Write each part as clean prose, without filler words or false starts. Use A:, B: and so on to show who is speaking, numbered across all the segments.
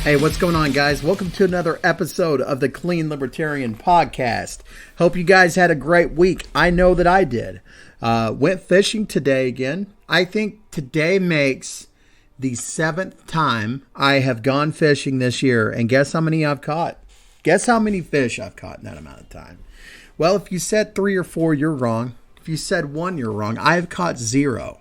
A: Hey, what's going on, guys? Welcome to another episode of the Clean Libertarian podcast. Hope you guys had a great week. I know that I did. Went fishing today again. I think today makes the 7th time I have gone fishing this year. And guess how many I've caught? Guess how many fish I've caught in that amount of time? Well, if you said 3 or 4, you're wrong. If you said 1, you're wrong. I've caught 0.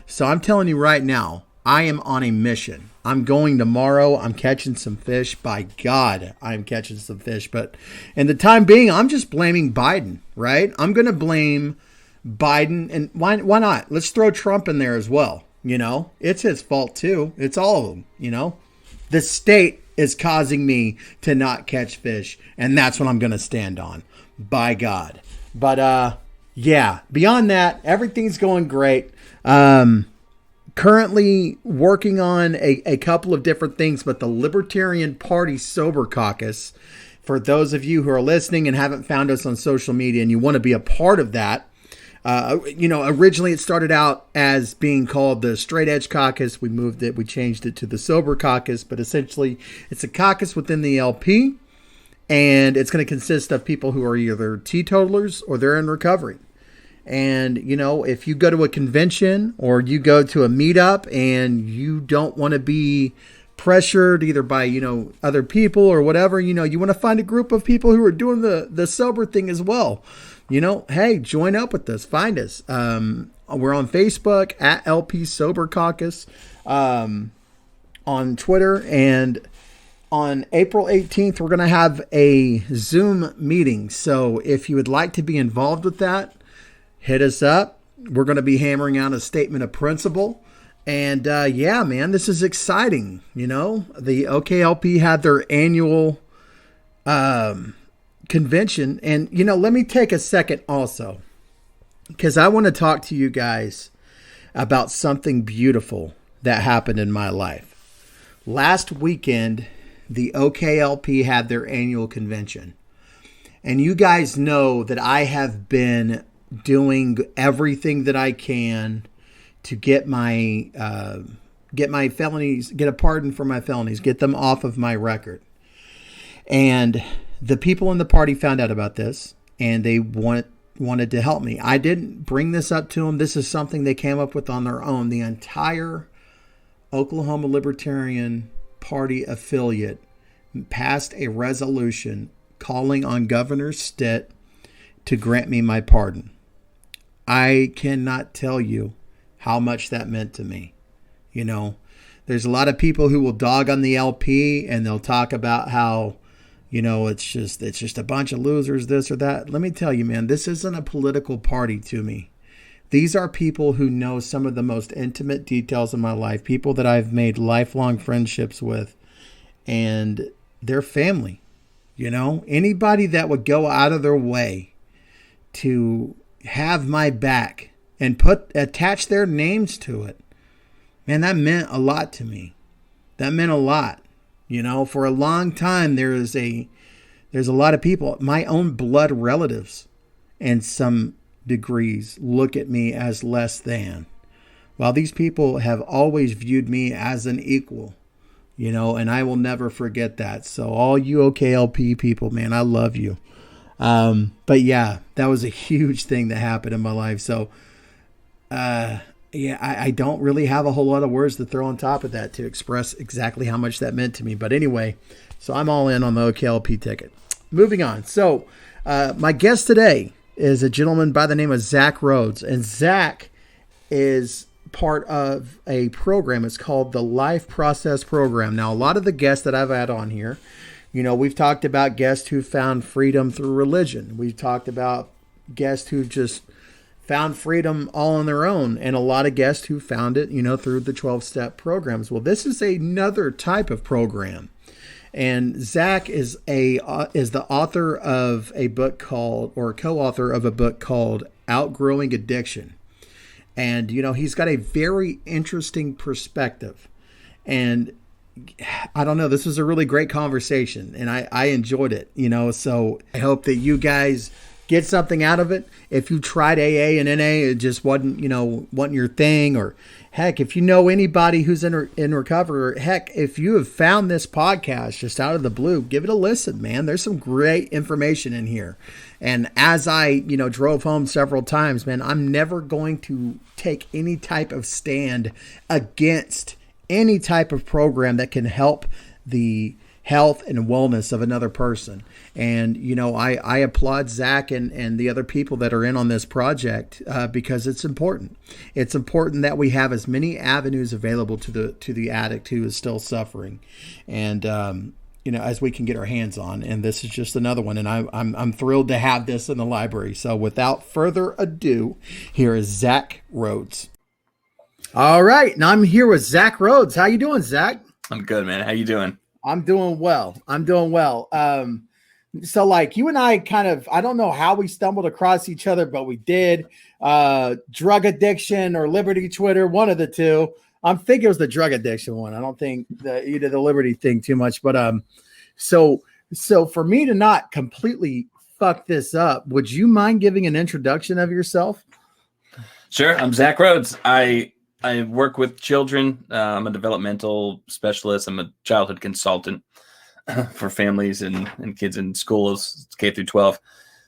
A: So I'm telling you right now, I am on a mission. I'm going tomorrow. I'm catching some fish. By God, I'm catching some fish. But in the time being, I'm just blaming Biden, right? I'm going to blame Biden. And why not? Let's throw Trump in there as well. You know, it's his fault too. It's all of them, you know. The state is causing me to not catch fish. And that's what I'm going to stand on. By God. But yeah, beyond that, everything's going great. Currently working on a couple of different things, but the Libertarian Party Sober Caucus, for those of you who are listening and haven't found us on social media and you want to be a part of that, originally it started out as being called the Straight Edge Caucus. We changed it to the Sober Caucus, but essentially it's a caucus within the LP, and it's going to consist of people who are either teetotalers or they're in recovery. And, you know, if you go to a convention or you go to a meetup and you don't want to be pressured either by, other people or whatever, you want to find a group of people who are doing the sober thing as well. Hey, join up with us. Find us. We're on Facebook at LP Sober Caucus, on Twitter, and on April 18th, we're going to have a Zoom meeting. So if you would like to be involved with that, hit us up. We're going to be hammering out a statement of principle. And yeah, man, this is exciting. The OKLP had their annual convention. And, let me take a second also, because I want to talk to you guys about something beautiful that happened in my life. Last weekend, the OKLP had their annual convention. And you guys know that I have been doing everything that I can to get my felonies, get a pardon for my felonies, get them off of my record. And the people in the party found out about this, and they wanted to help me. I didn't bring this up to them. This is something they came up with on their own. The entire Oklahoma Libertarian Party affiliate passed a resolution calling on Governor Stitt to grant me my pardon. I cannot tell you how much that meant to me. There's a lot of people who will dog on the LP and they'll talk about how, it's just a bunch of losers, this or that. Let me tell you, man, this isn't a political party to me. These are people who know some of the most intimate details of my life, people that I've made lifelong friendships with, and their family. Anybody that would go out of their way to have my back and attach their names to it, man, that meant a lot to me. That meant a lot. For a long time, there's a lot of people, my own blood relatives, in some degrees, look at me as less than, while these people have always viewed me as an equal. And I will never forget that. So all you OKLP people, man, I love you. But yeah, that was a huge thing that happened in my life. So, I don't really have a whole lot of words to throw on top of that to express exactly how much that meant to me. But anyway, so I'm all in on the OKLP ticket. Moving on. So, my guest today is a gentleman by the name of Zach Rhodes, and Zach is part of a program. It's called the Life Process Program. Now, a lot of the guests that I've had on here, we've talked about guests who found freedom through religion. We've talked about guests who just found freedom all on their own, and a lot of guests who found it, through the 12-step programs. Well, this is another type of program. And Zach is the author of a book called, or co-author of a book called Outgrowing Addiction. And, he's got a very interesting perspective. And I don't know, this was a really great conversation, and I enjoyed it, so I hope that you guys get something out of it. If you tried AA and NA, it just wasn't your thing, or heck, if you know anybody who's in recovery, or heck, if you have found this podcast just out of the blue, give it a listen, man. There's some great information in here. And as I, drove home several times, man, I'm never going to take any type of stand against any type of program that can help the health and wellness of another person. And, I applaud Zach and the other people that are in on this project because it's important. It's important that we have as many avenues available to the addict who is still suffering. And, as we can get our hands on. And this is just another one. And I'm thrilled to have this in the library. So without further ado, here is Zach Rhodes. All right. And I'm here with Zach Rhodes. How you doing, Zach?
B: I'm good, man. How you doing?
A: I'm doing well. So like you and I I don't know how we stumbled across each other, but we did. Drug addiction or Liberty Twitter, one of the two. I'm thinking it was the drug addiction one. I don't think you did the Liberty thing too much, but so for me to not completely fuck this up, would you mind giving an introduction of yourself?
B: Sure. I'm Zach Rhodes. I work with children. I'm a developmental specialist. I'm a childhood consultant for families and kids in schools, K through 12.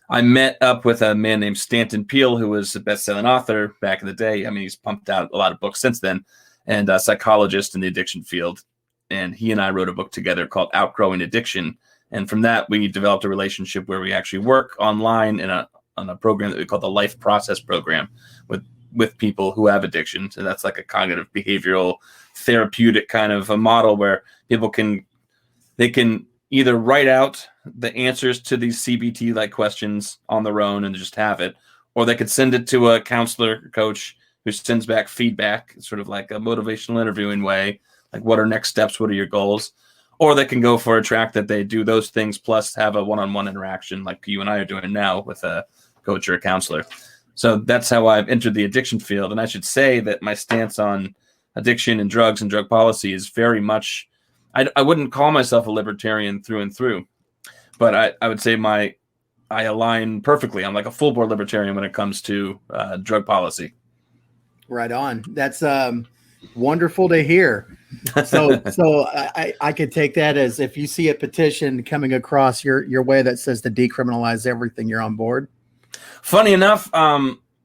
B: I met up with a man named Stanton Peele, who was a best-selling author back in the day. I mean, he's pumped out a lot of books since then, and a psychologist in the addiction field. And he and I wrote a book together called Outgrowing Addiction. And from that, we developed a relationship where we actually work online on a program that we call the Life Process Program with people who have addictions. And that's like a cognitive behavioral therapeutic kind of a model where people can either write out the answers to these CBT like questions on their own and just have it, or they could send it to a counselor coach who sends back feedback, sort of like a motivational interviewing way, like what are next steps, what are your goals, or they can go for a track that they do those things plus have a one-on-one interaction like you and I are doing now with a coach or a counselor. So that's how I've entered the addiction field. And I should say that my stance on addiction and drugs and drug policy is very much, I wouldn't call myself a libertarian through and through, but I would say I align perfectly. I'm like a full board libertarian when it comes to drug policy.
A: Right on. That's wonderful to hear. So I could take that as if you see a petition coming across your way that says to decriminalize everything, you're on board.
B: Funny enough,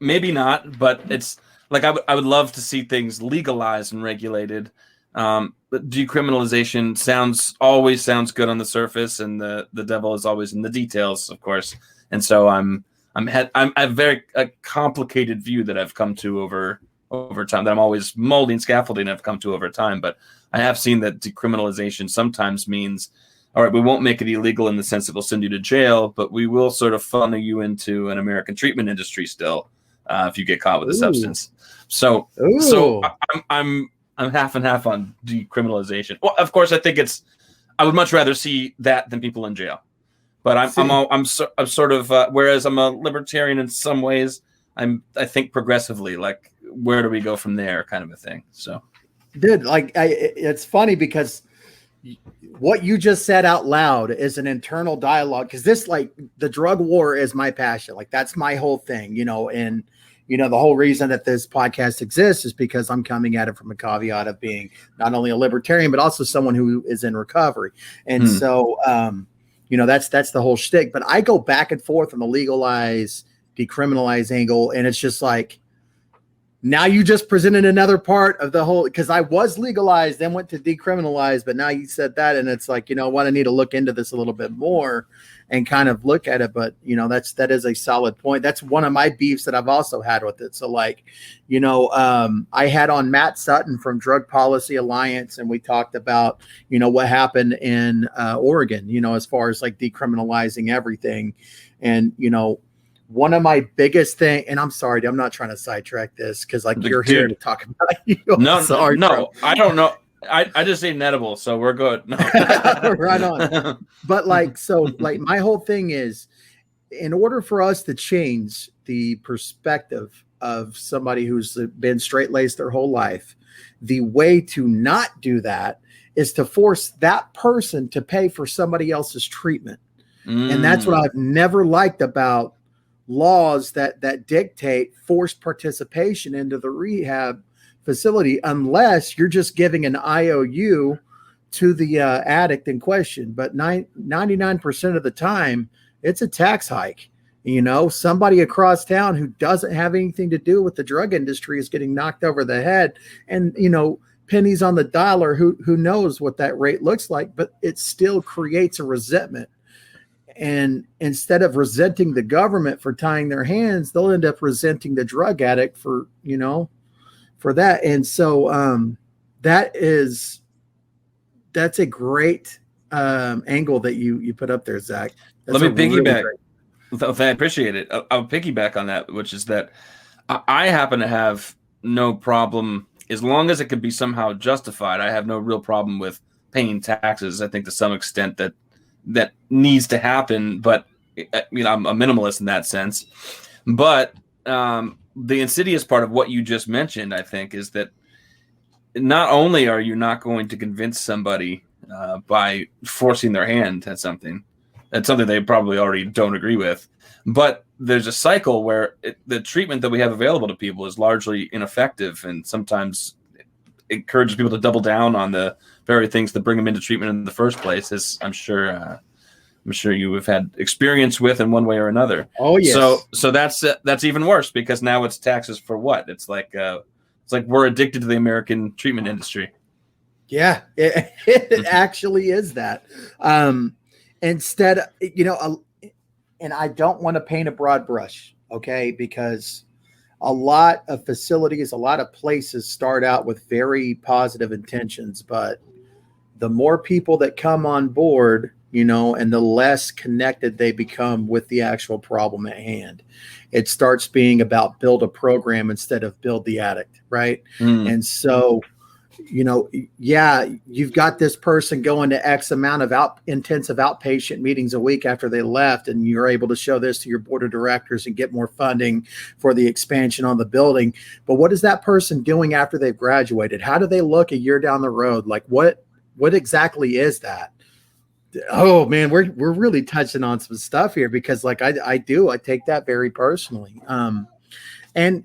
B: maybe not, but it's like I would love to see things legalized and regulated. But decriminalization always sounds good on the surface, and the devil is always in the details, of course. And so I'm a complicated view that I've come to over time, that I'm always molding scaffolding I've come to over time. But I have seen that decriminalization sometimes means, all right, we won't make it illegal in the sense that we'll send you to jail, but we will sort of funnel you into an American treatment industry still if you get caught with a substance. So I'm half and half on decriminalization. Well, of course, I would much rather see that than people in jail. But I'm sort of whereas I'm a libertarian in some ways, I think progressively, like where do we go from there, kind of a thing. So,
A: dude, it's funny because what you just said out loud is an internal dialogue, because this, like, the drug war is my passion. Like, that's my whole thing, and the whole reason that this podcast exists is because I'm coming at it from a caveat of being not only a libertarian, but also someone who is in recovery. And so, that's the whole shtick. But I go back and forth on the legalize, decriminalize angle. And it's just like, now you just presented another part of the whole, because I was legalized, then went to decriminalize, but now you said that, and it's like, what, I need to look into this a little bit more and kind of look at it. But that is a solid point. That's one of my beefs that I've also had with it. So like, I had on Matt Sutton from Drug Policy Alliance, and we talked about what happened in Oregon, as far as like decriminalizing everything. And one of my biggest thing, and I'm sorry, I'm not trying to sidetrack this because like you're here to talk about you.
B: No, I don't know. I just ate an edible, so we're good. No.
A: Right on. But like, so like my whole thing is, in order for us to change the perspective of somebody who's been straight-laced their whole life, the way to not do that is to force that person to pay for somebody else's treatment. And that's what I've never liked about laws that dictate forced participation into the rehab facility unless you're just giving an IOU to the addict in question. But 99% of the time, it's a tax hike. Somebody across town who doesn't have anything to do with the drug industry is getting knocked over the head, and pennies on the dollar. Who knows what that rate looks like? But it still creates a resentment. And instead of resenting the government for tying their hands, they'll end up resenting the drug addict for that. And so that's a great angle that you put up there, Zach.
B: Let me piggyback. I appreciate it. I'll piggyback on that, which is that I happen to have no problem, as long as it could be somehow justified. I have no real problem with paying taxes. I think to some extent that needs to happen, but I'm a minimalist in that sense. But the insidious part of what you just mentioned, I think, is that not only are you not going to convince somebody by forcing their hand at something, that's something they probably already don't agree with, but there's a cycle where the treatment that we have available to people is largely ineffective, and sometimes encourages people to double down on the very things that bring them into treatment in the first place, as I'm sure you have had experience with in one way or another.
A: Oh yes.
B: So that's even worse, because now it's taxes for what? It's like we're addicted to the American treatment industry.
A: Yeah, it actually is that. Instead, and I don't want to paint a broad brush, okay, because a lot of facilities, a lot of places start out with very positive intentions, but the more people that come on board, and the less connected they become with the actual problem at hand, it starts being about build a program instead of build the addict, right? And so, you've got this person going to X amount of intensive outpatient meetings a week after they left, and you're able to show this to your board of directors and get more funding for the expansion on the building. But what is that person doing after they've graduated? How do they look a year down the road? Like what exactly is that? Oh man, we're really touching on some stuff here, because like I take that very personally. And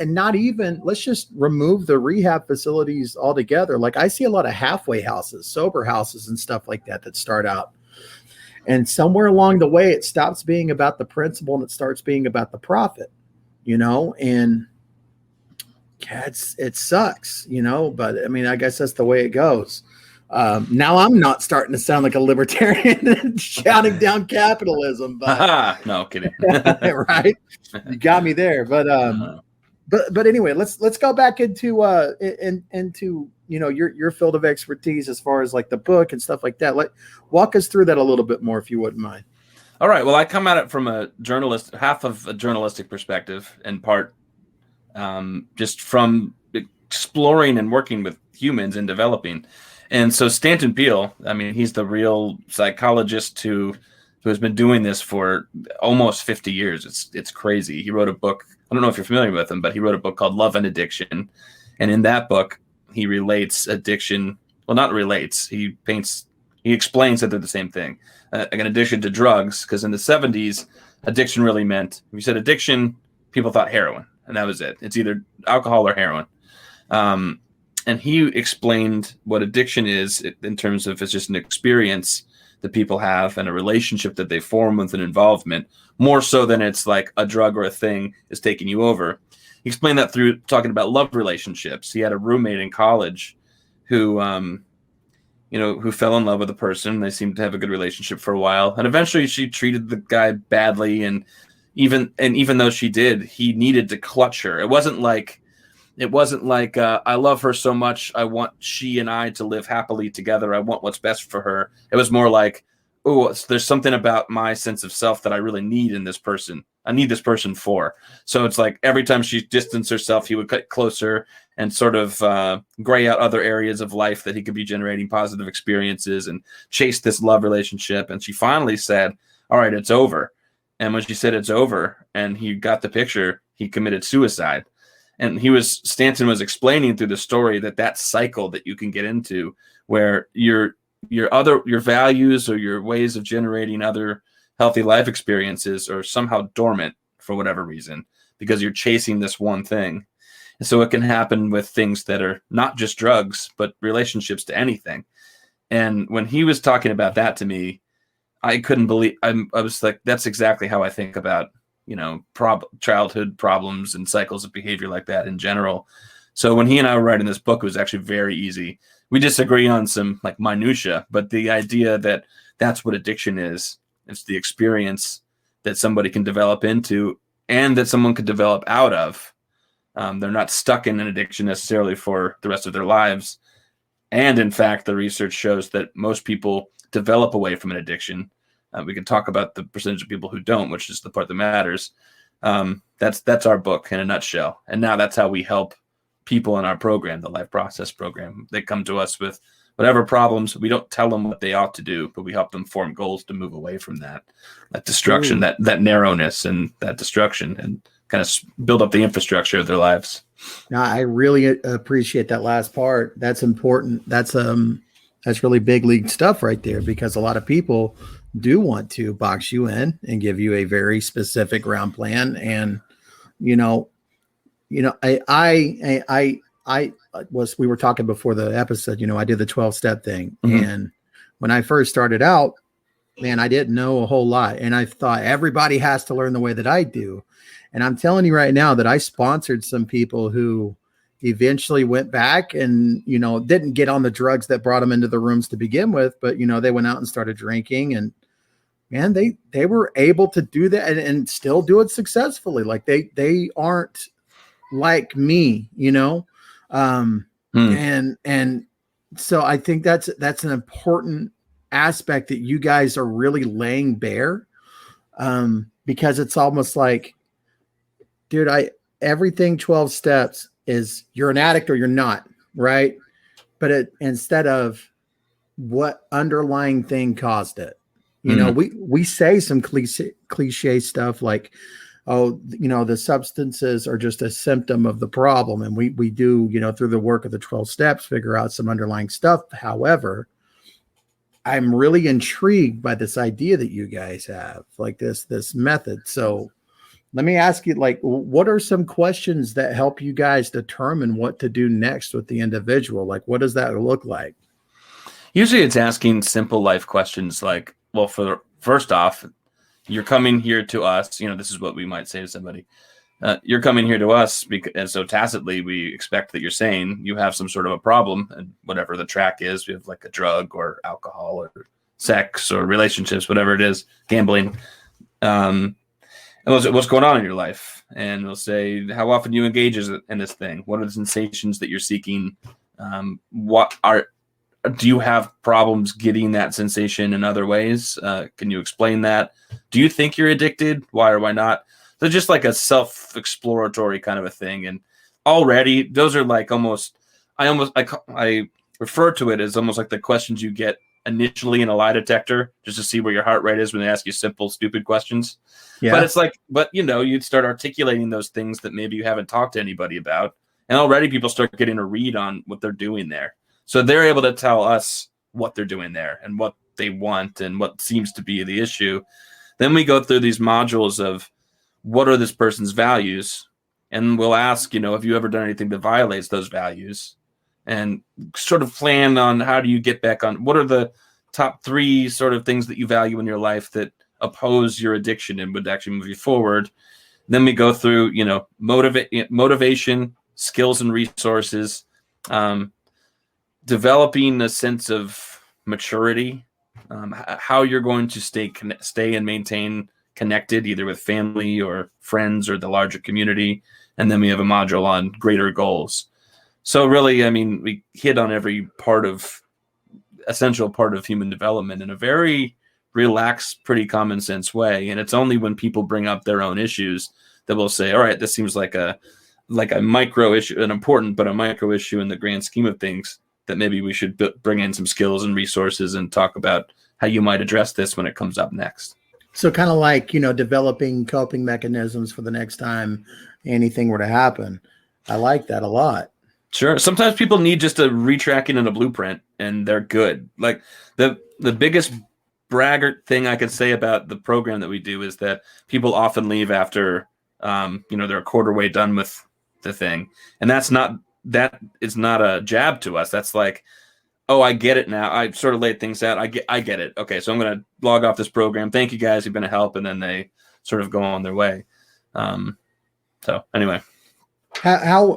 A: not even, let's just remove the rehab facilities altogether. Like I see a lot of halfway houses, sober houses and stuff like that start out. And somewhere along the way, it stops being about the principle and it starts being about the profit, and it sucks, but I mean, I guess that's the way it goes. Now I'm not starting to sound like a libertarian shouting down capitalism, but
B: no kidding.
A: Right. You got me there. But anyway, let's go back into your field of expertise as far as like the book and stuff like that. Walk us through that a little bit more, if you wouldn't mind.
B: All right. Well, I come at it from half of a journalistic perspective, in part just from exploring and working with humans and developing. And so Stanton Peele, I mean, he's the real psychologist who has been doing this for almost 50 years. It's crazy. He wrote a book. I don't know if you're familiar with him, but he wrote a book called Love and Addiction. And in that book, he relates addiction. Well, not relates. He explains that they're the same thing. An addiction to drugs, because in the 70s, addiction really meant, if you said addiction, people thought heroin, and that was it. It's either alcohol or heroin. And he explained what addiction is in terms of it's just an experience that people have and a relationship that they form with an involvement, more so than it's like a drug or a thing is taking you over. He explained that through talking about love relationships. He had a roommate in college who fell in love with a person. They seemed to have a good relationship for a while. And eventually she treated the guy badly. And even though she did, he needed to clutch her. It wasn't like, I love her so much, I want she and I to live happily together. I want what's best for her. It was more like, oh, there's something about my sense of self that I really need in this person. I need this person for. So it's like every time she distanced herself, he would cut closer and sort of gray out other areas of life that he could be generating positive experiences and chase this love relationship. And she finally said, all right, it's over. And when she said it's over and he got the picture, he committed suicide. And Stanton was explaining through the story that cycle that you can get into where your values or your ways of generating other healthy life experiences are somehow dormant. for whatever reason, because you're chasing this one thing. And so it can happen with things that are not just drugs, but relationships to anything. And when he was talking about that to me, I couldn't believe, I was like, that's exactly how I think about, childhood problems and cycles of behavior like that in general. So when he and I were writing this book, it was actually very easy. We disagree on some like minutia, but the idea that that's what addiction is, it's the experience that somebody can develop into and that someone could develop out of. They're not stuck in an addiction necessarily for the rest of their lives. And in fact, the research shows that most people develop away from an addiction. We can talk about the percentage of people who don't, which is the part that matters. That's our book in a nutshell. And now that's how we help people in our program, the Life Process program. They come to us with whatever problems. We don't tell them what they ought to do, but we help them form goals to move away from that destruction, that narrowness and that destruction, and kind of build up the infrastructure of their lives.
A: Now, I really appreciate that last part. That's important. That's really big league stuff right there, because a lot of people do want to box you in and give you a very specific round plan. And, we were talking before the episode, I did the 12-step thing. Mm-hmm. And when I first started out, man, I didn't know a whole lot. And I thought everybody has to learn the way that I do. And I'm telling you right now that I sponsored some people who eventually went back and, didn't get on the drugs that brought them into the rooms to begin with, but, they went out and started drinking, and man, they were able to do that and still do it successfully. Like they aren't like me, and so I think that's an important aspect that you guys are really laying bare, because it's almost like, dude, everything 12 steps is you're an addict or you're not, right? But instead of what underlying thing caused it, we say some cliche stuff like, oh, the substances are just a symptom of the problem. And we do, through the work of the 12 steps, figure out some underlying stuff. However, I'm really intrigued by this idea that you guys have, like this method. So let me ask you, like, what are some questions that help you guys determine what to do next with the individual? Like, what does that look like?
B: Usually it's asking simple life questions like, well, first off, you're coming here to us. This is what we might say to somebody. You're coming here to us and so tacitly we expect that you're saying you have some sort of a problem, and whatever the track is, we have like a drug or alcohol or sex or relationships, whatever it is, gambling. And what's going on in your life? And we'll say, how often do you engage in this thing? What are the sensations that you're seeking? Do you have problems getting that sensation in other ways? Can you explain that? Do you think you're addicted? Why or why not? So just like a self-exploratory kind of a thing. And already those are like I refer to it as almost like the questions you get initially in a lie detector, just to see where your heart rate is when they ask you simple, stupid questions. Yeah. But it's like, you'd start articulating those things that maybe you haven't talked to anybody about. And already people start getting a read on what they're doing there. So they're able to tell us what they're doing there and what they want and what seems to be the issue. Then we go through these modules of what are this person's values? And we'll ask, have you ever done anything that violates those values? And sort of plan on how do you get back on, what are the top 3 sort of things that you value in your life that oppose your addiction and would actually move you forward. Then we go through, motivation, skills and resources, developing a sense of maturity, how you're going to stay and maintain connected, either with family or friends or the larger community. And then we have a module on greater goals. So really, we hit on every essential part of human development in a very relaxed, pretty common sense way. And it's only when people bring up their own issues that we'll say, all right, this seems like a micro issue, an important, but a micro issue in the grand scheme of things, that maybe we should bring in some skills and resources and talk about how you might address this when it comes up next.
A: So kind of like, developing coping mechanisms for the next time anything were to happen. I like that a lot.
B: Sure. Sometimes people need just a retracking and a blueprint, and they're good. Like the biggest braggart thing I could say about the program that we do is that people often leave after They're a quarter way done with the thing. And that is not a jab to us. That's like, oh, I get it now. I sort of laid things out. I get it. Okay, so I'm going to log off this program. Thank you guys. You've been a help. And then they sort of go on their way. So anyway.
A: How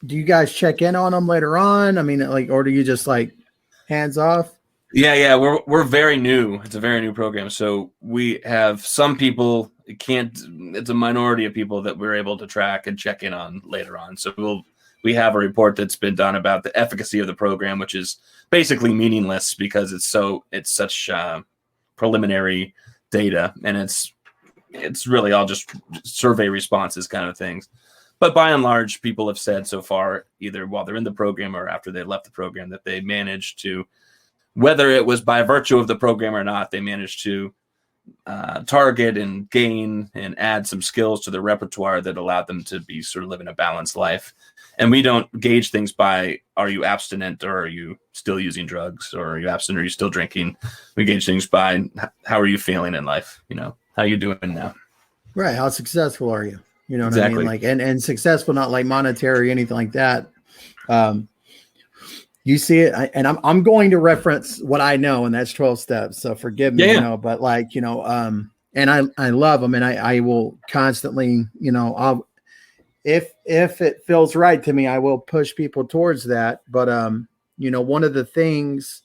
A: do you guys check in on them later on? I mean, like, or do you just like hands off?
B: Yeah. We're very new. It's a very new program. So we have some people it's a minority of people that we're able to track and check in on later on. So we have a report that's been done about the efficacy of the program, which is basically meaningless because it's such preliminary data, and it's really all just survey responses kind of things. But by and large, people have said so far, either while they're in the program or after they left the program, that they managed to, whether it was by virtue of the program or not, they managed to target and gain and add some skills to the repertoire that allowed them to be sort of living a balanced life. And we don't gauge things by, are you abstinent or are you still using drugs, or are you abstinent or are you still drinking? We gauge things by, how are you feeling in life? How are you doing now?
A: Right. How successful are you? You know what
B: Exactly.
A: I mean? Like, and successful, not like monetary or anything like that. You see it, and I'm going to reference what I know, and that's 12 steps. So forgive me, but like, and I love them, and I will constantly, I'll, if it feels right to me, I will push people towards that. But, one of the things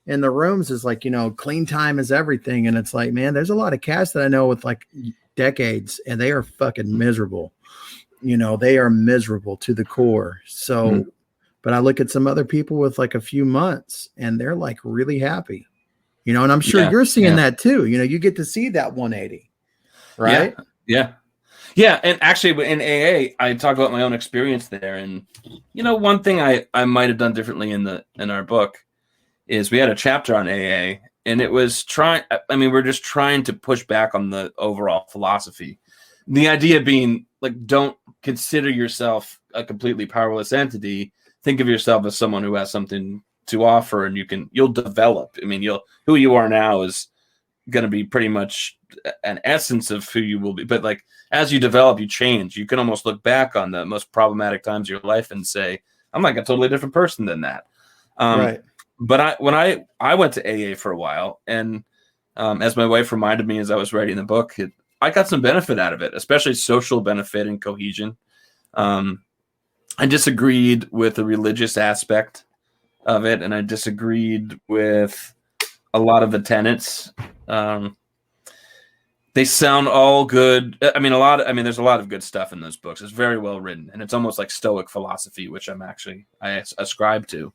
A: in the rooms is like, clean time is everything. And it's like, man, there's a lot of cats that I know with like decades, and they are fucking miserable. They are miserable to the core. So, but I look at some other people with like a few months, and they're like really happy, and I'm sure you're seeing that too. You get to see that 180, right?
B: Yeah. And actually in AA, I talk about my own experience there. And, one thing I might've done differently in our book is we had a chapter on AA, and it was we're just trying to push back on the overall philosophy. The idea being like, don't consider yourself a completely powerless entity. Think of yourself as someone who has something to offer, and you'll develop. Who you are now is going to be pretty much an essence of who you will be. But like, as you develop, you change. You can almost look back on the most problematic times of your life and say, I'm like a totally different person than that.
A: Right.
B: But when I went to AA for a while, and as my wife reminded me as I was writing the book, I got some benefit out of it, especially social benefit and cohesion. I disagreed with the religious aspect of it, and I disagreed with a lot of the tenets. They sound all good. There's a lot of good stuff in those books. It's very well written, and it's almost like Stoic philosophy, which I ascribe to.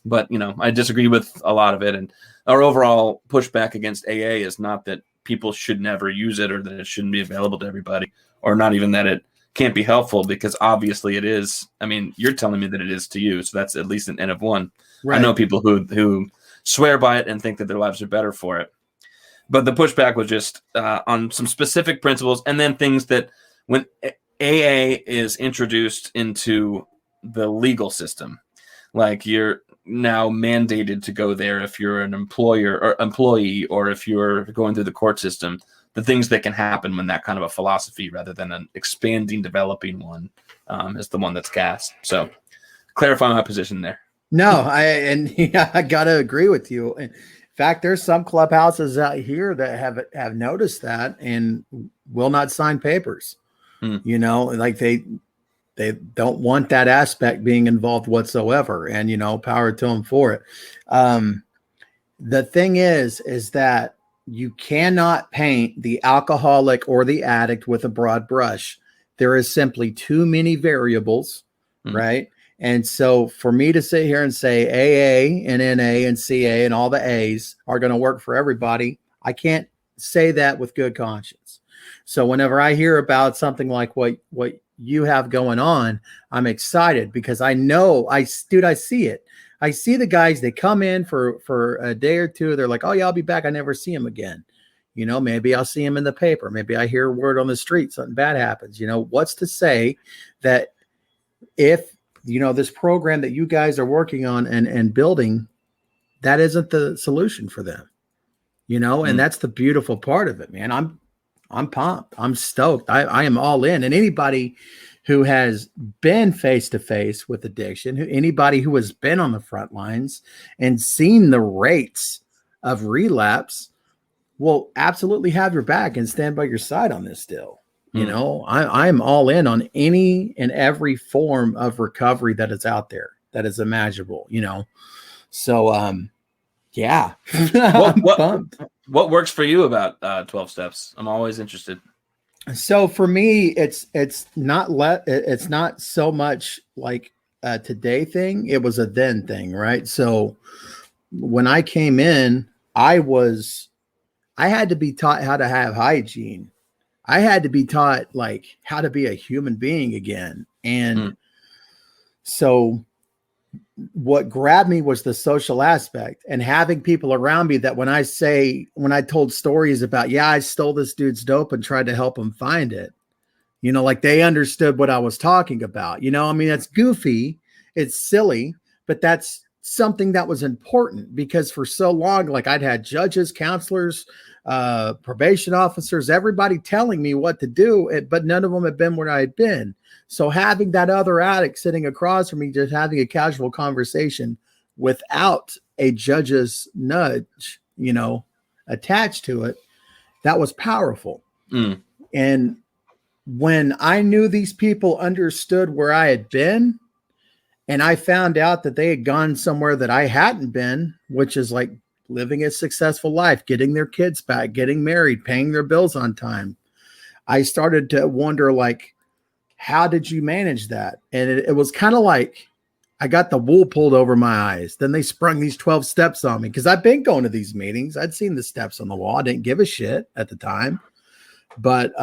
B: But, I disagree with a lot of it. And our overall pushback against AA is not that people should never use it, or that it shouldn't be available to everybody, or not even that it can't be helpful, because obviously it is. You're telling me that it is to you. So that's at least an N of one. Right. I know people who swear by it and think that their lives are better for it. But the pushback was just on some specific principles, and then things that when AA is introduced into the legal system, like you're now mandated to go there if you're an employer or employee, or if you're going through the court system, the things that can happen when that kind of a philosophy, rather than an expanding, developing one, is the one that's cast. So clarify my position there.
A: No, I got to agree with you. In fact, there's some clubhouses out here that have noticed that and will not sign papers. Like they don't want that aspect being involved whatsoever. And, power to them for it. The thing is that you cannot paint the alcoholic or the addict with a broad brush. There is simply too many variables, right? And so for me to sit here and say AA and NA and CA and all the A's are going to work for everybody, I can't say that with good conscience. So whenever I hear about something like what you have going on, I'm excited, because I know I see it. I see the guys, they come in for a day or two. They're like, oh yeah, I'll be back. I never see him again. Maybe I'll see him in the paper. Maybe I hear a word on the street, something bad happens. What's to say that if, this program that you guys are working on and building, that isn't the solution for them, and that's the beautiful part of it, man. I'm pumped. I'm stoked. I am all in. And anybody who has been face to face with addiction, anybody who has been on the front lines and seen the rates of relapse will absolutely have your back and stand by your side on this deal. You know, I'm all in on any and every form of recovery that is out there that is imaginable, you know. So yeah.
B: What works for you about 12 steps? I'm always interested.
A: So for me, it's not so much like a today thing. It was a then thing, right? So when I came in, I had to be taught how to have hygiene. I had to be taught like how to be a human being again. And so what grabbed me was the social aspect and having people around me that when I told stories about, I stole this dude's dope and tried to help him find it, you know, like they understood what I was talking about. You know, I mean, that's goofy. It's silly, but that's something that was important because for so long, like I'd had judges, counselors, probation officers, everybody telling me what to do, but none of them had been where I had been. So having that other addict sitting across from me, just having a casual conversation without a judge's nudge, you know, attached to it, that was powerful. And when I knew these people understood where I had been, and I found out that they had gone somewhere that I hadn't been, which is like living a successful life, getting their kids back, getting married, paying their bills on time. I started to wonder, like, how did you manage that? And it was kind of like I got the wool pulled over my eyes. Then they sprung these 12 steps on me because I've been going to these meetings. I'd seen the steps on the wall. I didn't give a shit at the time. But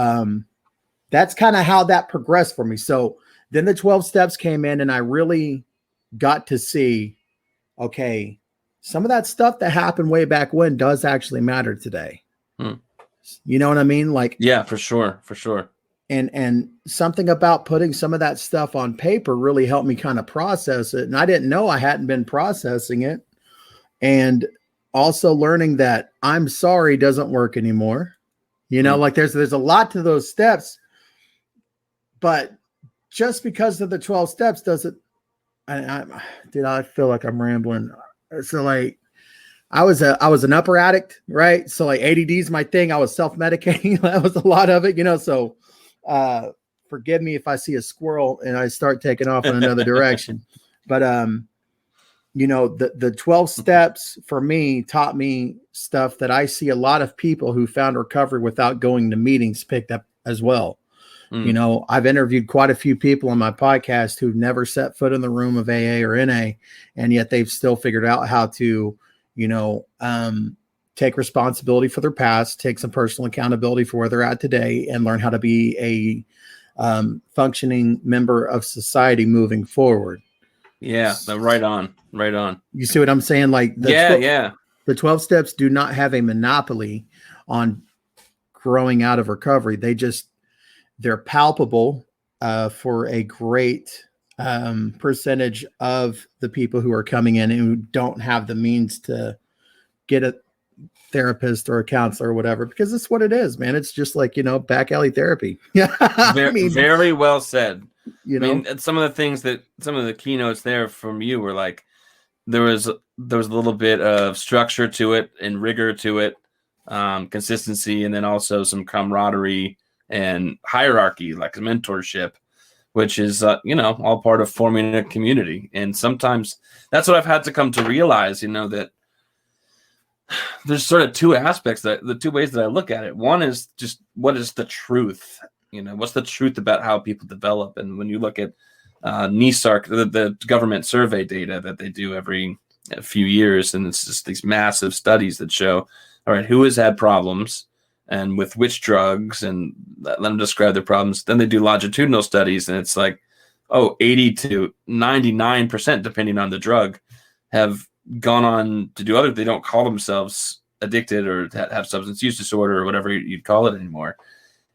A: that's kind of how that progressed for me. So then the 12 steps came in and I really got to see, okay, some of that stuff that happened way back when does actually matter today. You know what I mean? Like,
B: yeah, for sure. For sure.
A: And something about putting some of that stuff on paper really helped me kind of process it. And I didn't know I hadn't been processing it. And also learning that I'm sorry doesn't work anymore. You know, like there's a lot to those steps, but just because of the 12 steps doesn't, I feel like I'm rambling. So like I was an upper addict, right? So like ADD is my thing. I was self-medicating. That was a lot of it, you know, so forgive me if I see a squirrel and I start taking off in another direction, but, you know, the 12 steps for me taught me stuff that I see a lot of people who found recovery without going to meetings picked up as well. You know, I've interviewed quite a few people on my podcast who've never set foot in the room of AA or NA, and yet they've still figured out how to, you know, take responsibility for their past, take some personal accountability for where they're at today, and learn how to be a functioning member of society moving forward.
B: Yeah, right on.
A: You see what I'm saying? Like,
B: the
A: 12 steps do not have a monopoly on growing out of recovery. They're palpable for a great percentage of the people who are coming in and who don't have the means to get a therapist or a counselor or whatever, because it's what it is, man. It's just like, you know, back alley therapy. Yeah.
B: Very well said.
A: You know,
B: some of the keynotes there from you were like, there was a little bit of structure to it and rigor to it, consistency, and then also some camaraderie and hierarchy, like mentorship, which is, you know, all part of forming a community. And sometimes that's what I've had to come to realize, you know, that there's sort of two aspects, the two ways that I look at it. One is just, what is the truth? You know, what's the truth about how people develop? And when you look at NESARC, the government survey data that they do every few years, and it's just these massive studies that show, all right, who has had problems and with which drugs, and let them describe their problems. Then they do longitudinal studies, and it's like, 80 to 99%, depending on the drug, have gone on to do they don't call themselves addicted or have substance use disorder or whatever you'd call it anymore.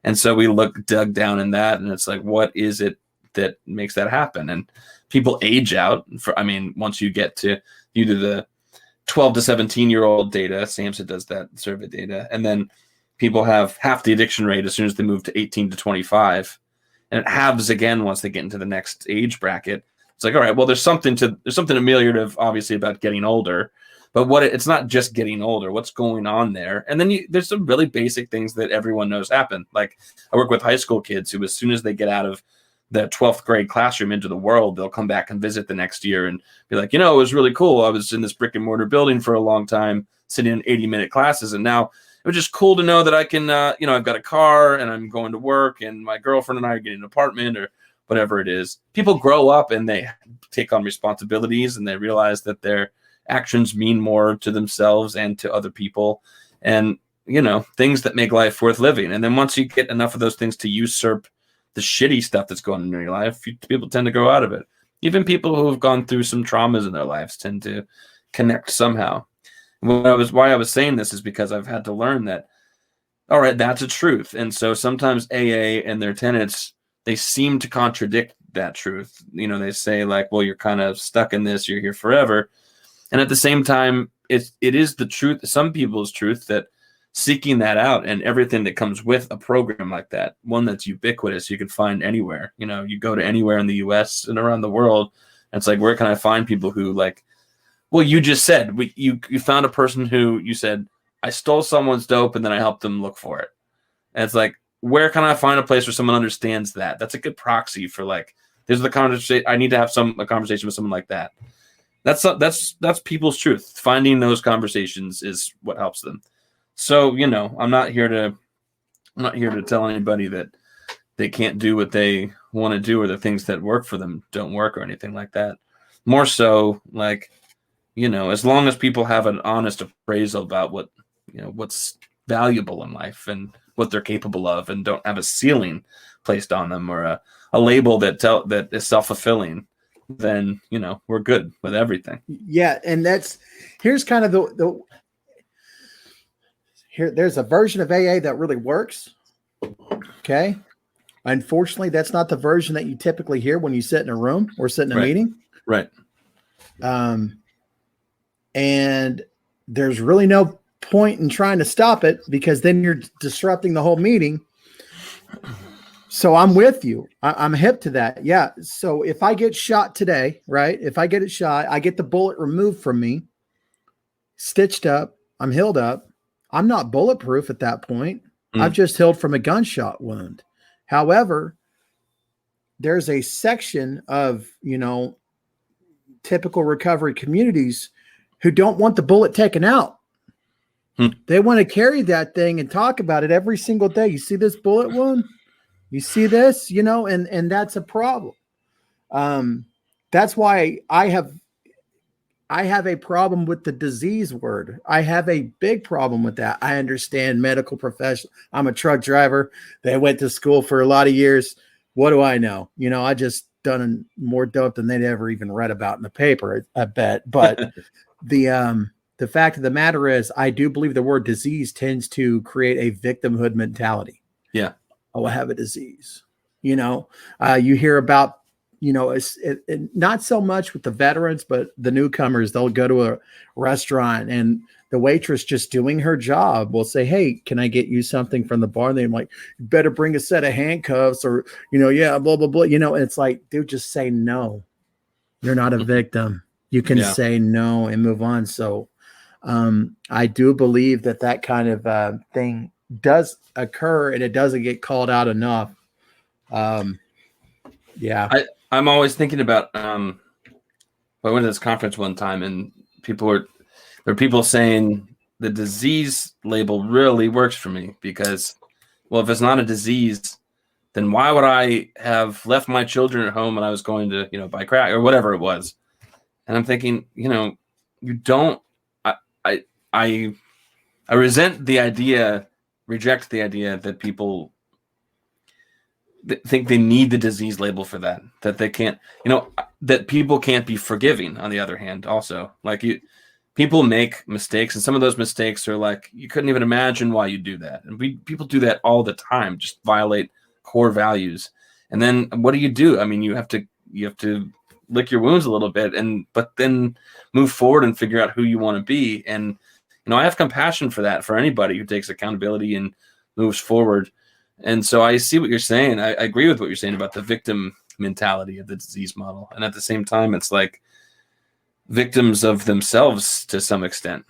B: And so we dug down in that, and it's like, what is it that makes that happen? And people age out. Once you get to the 12 to 17-year-old data, SAMHSA does that survey data, and then people have half the addiction rate as soon as they move to 18 to 25, and it halves again once they get into the next age bracket. It's like, all right, well, there's something ameliorative, obviously, about getting older, but it's not just getting older. What's going on there? And then there's some really basic things that everyone knows happen. Like, I work with high school kids who, as soon as they get out of the 12th grade classroom into the world, they'll come back and visit the next year and be like, it was really cool. I was in this brick and mortar building for a long time, sitting in 80-minute classes, and now it was just cool to know that I can, I've got a car and I'm going to work, and my girlfriend and I are getting an apartment or whatever it is. People grow up and they take on responsibilities, and they realize that their actions mean more to themselves and to other people, and, things that make life worth living. And then once you get enough of those things to usurp the shitty stuff that's going on in your life, people tend to grow out of it. Even people who have gone through some traumas in their lives tend to connect somehow. Why I was saying this is because I've had to learn that, all right, that's a truth. And so sometimes AA and their tenets, they seem to contradict that truth. They say like, well, you're kind of stuck in this, you're here forever. And at the same time, it is the truth, some people's truth, that seeking that out and everything that comes with a program like that, one that's ubiquitous, you can find anywhere. You go to anywhere in the US and around the world, and it's like, where can I find people who, like, well, you just said, you found a person who you said, I stole someone's dope and then I helped them look for it. And it's like, where can I find a place where someone understands that? That's a good proxy for, like, there's the conversation. I need to have a conversation with someone like that. That's people's truth. Finding those conversations is what helps them. So, I'm not here to tell anybody that they can't do what they want to do, or the things that work for them don't work, or anything like that. More so, like, as long as people have an honest appraisal about what's valuable in life and what they're capable of, and don't have a ceiling placed on them, or a label that is self-fulfilling, then, we're good with everything.
A: Yeah. And here's kind of there's a version of AA that really works. Okay. Unfortunately, that's not the version that you typically hear when you sit in a room or sit in a meeting.
B: Right.
A: And there's really no point in trying to stop it, because then you're disrupting the whole meeting. So I'm with you. I'm hip to that. Yeah. So if I get shot today, right? If I get it shot, I get the bullet removed from me, stitched up, I'm healed up. I'm not bulletproof at that point. I've just healed from a gunshot wound. However, there's a section of, typical recovery communities who don't want the bullet taken out. They want to carry that thing and talk about it every single day. You see this bullet wound? You see this, and that's a problem. That's why I have a problem with the disease word. I have a big problem with that. I understand medical profession. I'm a truck driver. They went to school for a lot of years. What do I know? I just done more dope than they'd ever even read about in the paper, I bet. But the fact of the matter is, I do believe the word disease tends to create a victimhood mentality.
B: Yeah.
A: Oh, I have a disease. You hear about, not so much with the veterans, but the newcomers. They'll go to a restaurant and the waitress, just doing her job, will say, hey, can I get you something from the bar? And they're like, you better bring a set of handcuffs, or, yeah, blah, blah, blah. And it's like, dude, just say no. You're not a victim. You can say no and move on. So I do believe that kind of thing does occur, and it doesn't get called out enough. Yeah.
B: I'm always thinking about, I went to this conference one time, and there were people saying the disease label really works for me, because, well, if it's not a disease, then why would I have left my children at home when I was going to, buy crack or whatever it was? And I'm thinking, you don't, I reject the idea that people think they need the disease label for that they can't, that people can't be forgiving. On the other hand, also, like, people make mistakes, and some of those mistakes are like, you couldn't even imagine why you do that. And people do that all the time, just violate core values. And then what do? I mean, you have to lick your wounds a little bit, but then move forward and figure out who you want to be. And, I have compassion for that, for anybody who takes accountability and moves forward. And so I see what you're saying. I agree with what you're saying about the victim mentality of the disease model. And at the same time, it's like victims of themselves to some extent,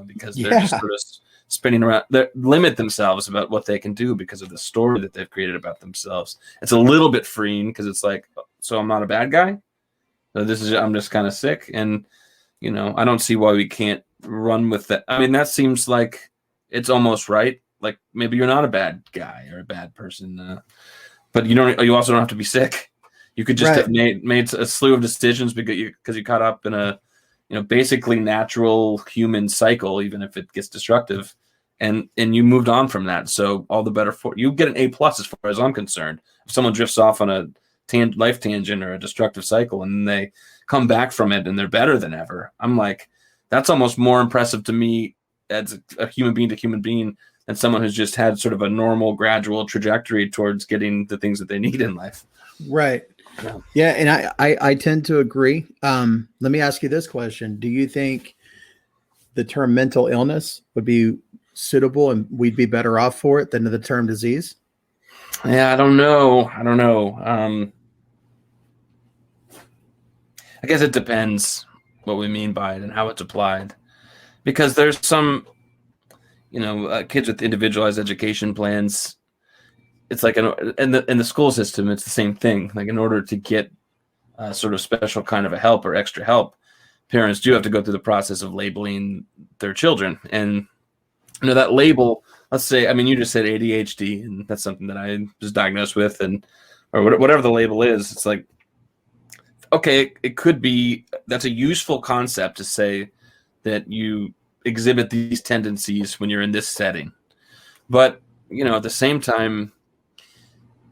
B: because they're just sort of spinning around. They limit themselves about what they can do because of the story that they've created about themselves. It's a little bit freeing because it's like, so I'm not a bad guy. So I'm just kind of sick. And, I don't see why we can't run with that. I mean, that seems like it's almost right. Like maybe you're not a bad guy or a bad person, but you also don't have to be sick. You could just have made a slew of decisions because you caught up in a, basically natural human cycle, even if it gets destructive, and you moved on from that. So all the better for you. Get an A+ as far as I'm concerned. If someone drifts off on a life tangent or a destructive cycle and they come back from it and they're better than ever, I'm like, that's almost more impressive to me as a human being to human being than someone who's just had sort of a normal, gradual trajectory towards getting the things that they need in life.
A: Right. Yeah, and I tend to agree. Let me ask you this question. Do you think the term mental illness would be suitable and we'd be better off for it than the term disease?
B: Yeah, I don't know. I guess it depends what we mean by it and how it's applied. Because there's some, kids with individualized education plans. It's like in the school system, it's the same thing. Like in order to get sort of special kind of a help or extra help, parents do have to go through the process of labeling their children. And that label, let's say, I mean, you just said ADHD, and that's something that I was diagnosed with, or whatever the label is. It's like, okay, it could be, that's a useful concept to say that you exhibit these tendencies when you're in this setting. But, at the same time,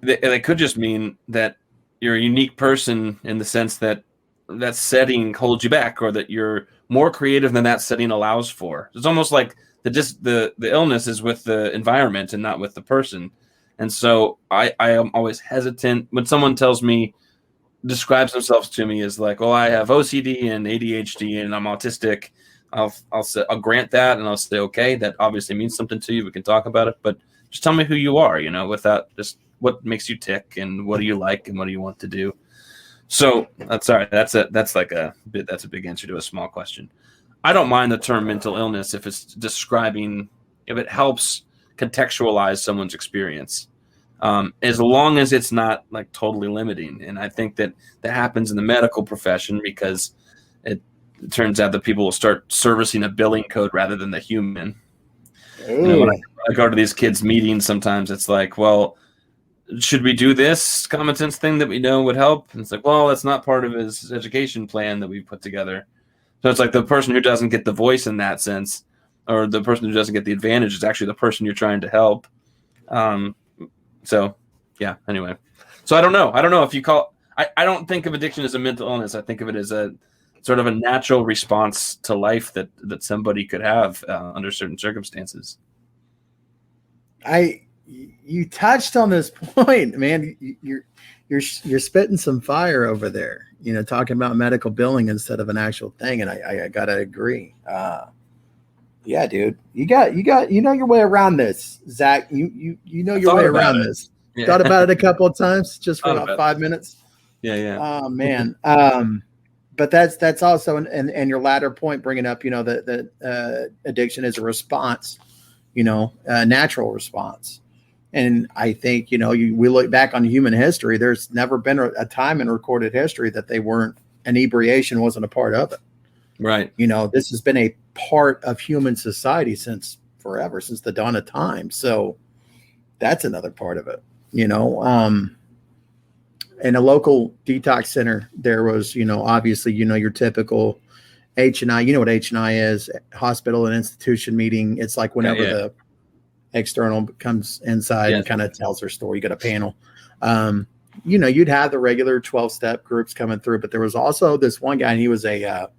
B: they could just mean that you're a unique person in the sense that that setting holds you back, or that you're more creative than that setting allows for. It's almost like the illness is with the environment and not with the person. And so I am always hesitant when someone describes themselves to me as like, oh, I have OCD and ADHD and I'm autistic. I'll grant that, and I'll say, okay, that obviously means something to you. We can talk about it, but just tell me who you are, without just what makes you tick and what do you like and what do you want to do. So that's a big answer to a small question. I don't mind the term mental illness if it helps contextualize someone's experience, as long as it's not like totally limiting. And I think that happens in the medical profession because it turns out that people will start servicing a billing code rather than the human. When I go to these kids' meetings, sometimes it's like, well, should we do this common sense thing that we know would help? And it's like, well, that's not part of his education plan that we put together. So it's like the person who doesn't get the voice in that sense, or the person who doesn't get the advantage, is actually the person you're trying to help. So yeah, anyway. So I don't know if you I don't think of addiction as a mental illness. I think of it as a sort of a natural response to life that somebody could have under certain circumstances.
A: You touched on this point, man. You're spitting some fire over there. Talking about medical billing instead of an actual thing, and I gotta agree. Yeah, dude, you know your way around this, Zach. You know your way around this. Yeah. Thought about it a couple of times, just for about 5 minutes.
B: Yeah.
A: Oh man. But that's also and your latter point, bringing up, that addiction is a response, a natural response. And I think, we look back on human history, there's never been a time in recorded history that inebriation wasn't a part of it.
B: Right.
A: This has been a part of human society since forever, since the dawn of time. So that's another part of it, in a local detox center, there was, obviously, your typical H&I, what H&I is, hospital and institution meeting. It's like whenever the external comes inside and kind of tells their story, you got a panel. You'd have the regular 12-step groups coming through, but there was also this one guy, and he was a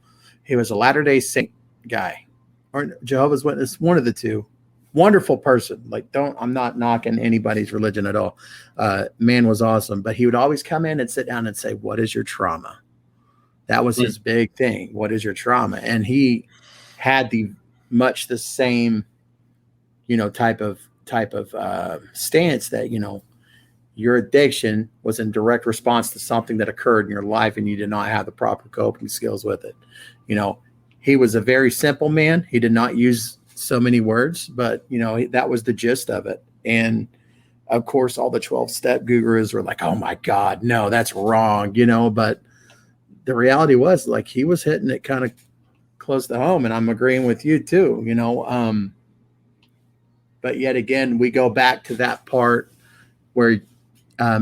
A: Latter-day Saint guy or Jehovah's Witness, one of the two. Wonderful person. I'm not knocking anybody's religion at all. Man was awesome, but he would always come in and sit down and say, "What is your trauma?" That was his big thing. What is your trauma? And he had much the same, type of type of stance that, your addiction was in direct response to something that occurred in your life and you did not have the proper coping skills with it. He was a very simple man. He did not use so many words, but that was the gist of it. And of course, all the 12-step gurus were like, oh my God, no, that's wrong, but the reality was, like, he was hitting it kind of close to home. And I'm agreeing with you too, but yet again, we go back to that part where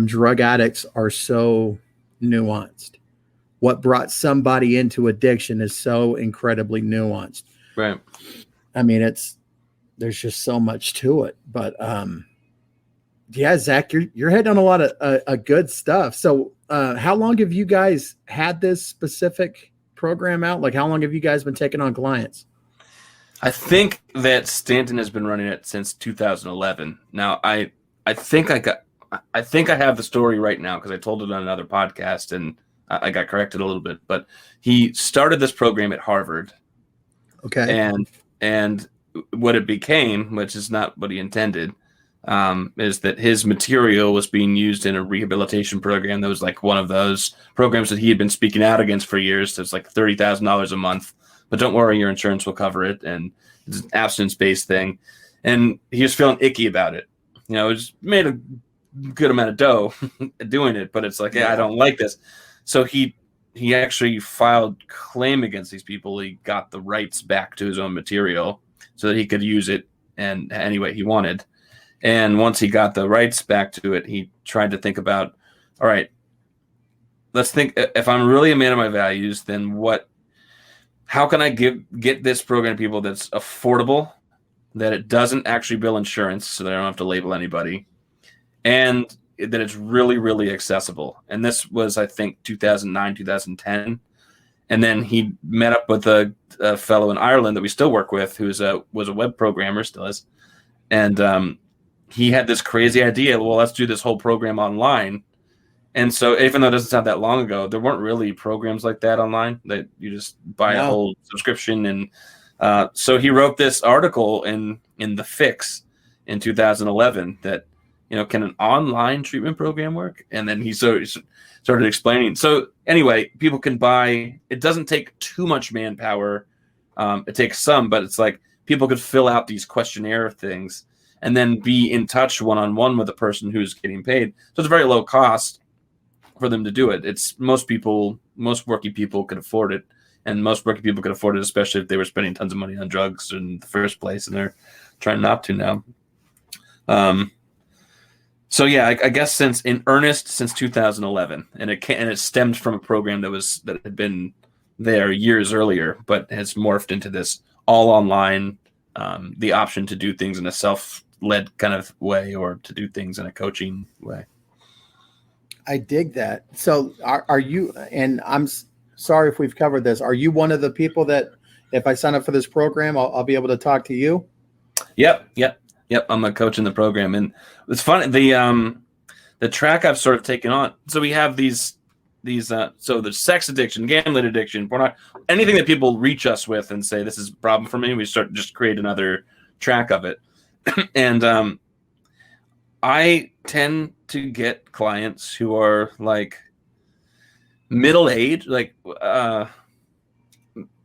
A: drug addicts are so nuanced. What brought somebody into addiction is so incredibly nuanced.
B: Right.
A: I mean, there's just so much to it, but yeah, Zach, you're hitting on a lot of good stuff. So how long have you guys had this specific program out? Like, how long have you guys been taking on clients?
B: I think that Stanton has been running it since 2011. Now, I think I have the story right now because I told it on another podcast and I got corrected a little bit. But he started this program at Harvard.
A: Okay.
B: And what it became, which is not what he intended, is that his material was being used in a rehabilitation program that was like one of those programs that he had been speaking out against for years. It's like $30,000 a month, but don't worry, your insurance will cover it. And it's an abstinence-based thing. And he was feeling icky about it. It just made a good amount of dough doing it, but it's like, yeah, I don't like this. So he actually filed claim against these people. He got the rights back to his own material so that he could use it and any way he wanted. And once he got the rights back to it, he tried to think about, all right, let's think, if I'm really a man of my values, then how can I get this program to people that's affordable, that it doesn't actually bill insurance so that I don't have to label anybody, and that it's really, really accessible. And this was, I think, 2009, 2010. And then he met up with a fellow in Ireland that we still work with, who was a web programmer, still is. And he had this crazy idea, well, let's do this whole program online. And so even though it doesn't sound that long ago, there weren't really programs like that online that you just buy a whole subscription. And so he wrote this article in The Fix in 2011 that, can an online treatment program work? And then he started explaining. So anyway, people can buy, it doesn't take too much manpower. It takes some, but it's like people could fill out these questionnaire things and then be in touch one-on-one with the person who's getting paid. So it's very low cost for them to do it. It's most working people could afford it. And most working people could afford it, especially if they were spending tons of money on drugs in the first place, and they're trying not to now. So yeah, I guess since 2011, and it stemmed from a program that had been there years earlier, but has morphed into this all online, the option to do things in a self-led kind of way or to do things in a coaching way.
A: I dig that. So are you, and I'm sorry if we've covered this, are you one of the people that if I sign up for this program, I'll be able to talk to you?
B: Yep. I'm a coach in the program. And it's funny, the track I've sort of taken on. So we have these so there's sex addiction, gambling addiction, anything that people reach us with and say, this is a problem for me. We start just create another track of it. And I tend to get clients who are like middle age, like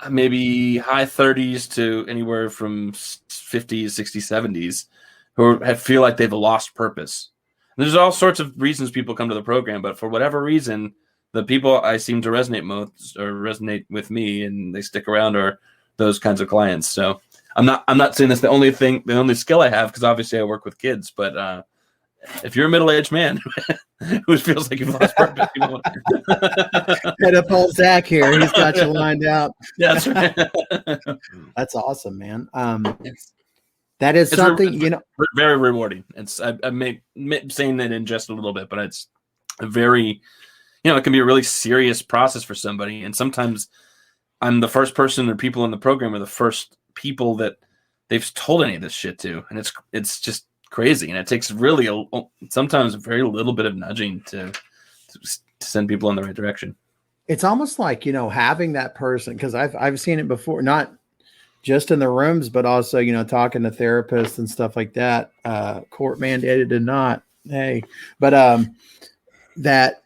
B: maybe high 30s to anywhere from 50s, 60s, 70s, who feel like they've lost purpose. And there's all sorts of reasons people come to the program, but for whatever reason, the people I seem to resonate with me and they stick around are those kinds of clients. So I'm not saying that's the only skill I have, because obviously I work with kids, but if you're a middle-aged man who feels like you've lost purpose,
A: Hit up old Zach here. He's got you lined out.
B: Yeah, that's right.
A: That's awesome, man. That is something,
B: very rewarding. It's I'm saying that in just a little bit, but it's a very, it can be a really serious process for somebody. And sometimes I'm the first person or people in the program are the first people that they've told any of this shit to, and it's just crazy, and it takes really sometimes very little bit of nudging to send people in the right direction.
A: It's almost like having that person, because I've seen it before, not just in the rooms, but also, talking to therapists and stuff like that. Court mandated or not. Hey, but that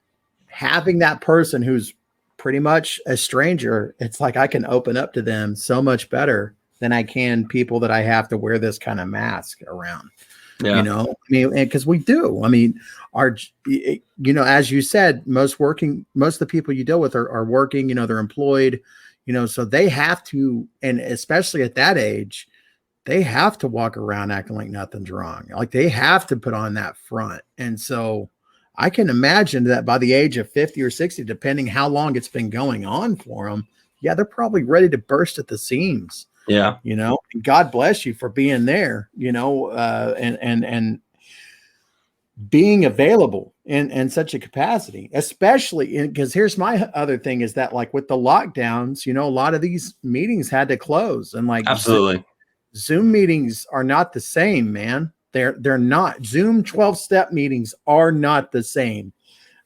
A: having that person who's pretty much a stranger, it's like I can open up to them so much better than I can people that I have to wear this kind of mask around.
B: Yeah.
A: I mean, because we do. I mean, as you said, most of the people you deal with are working, they're employed, so they have to, and especially at that age, they have to walk around acting like nothing's wrong. Like they have to put on that front. And so I can imagine that by the age of 50 or 60, depending how long it's been going on for them, yeah, they're probably ready to burst at the seams.
B: Yeah.
A: God bless you for being there, and being available in such a capacity, especially because here's my other thing is that, like, with the lockdowns, a lot of these meetings had to close, and like
B: Absolutely.
A: Zoom meetings are not the same, man. They're not. Zoom 12-step meetings are not the same.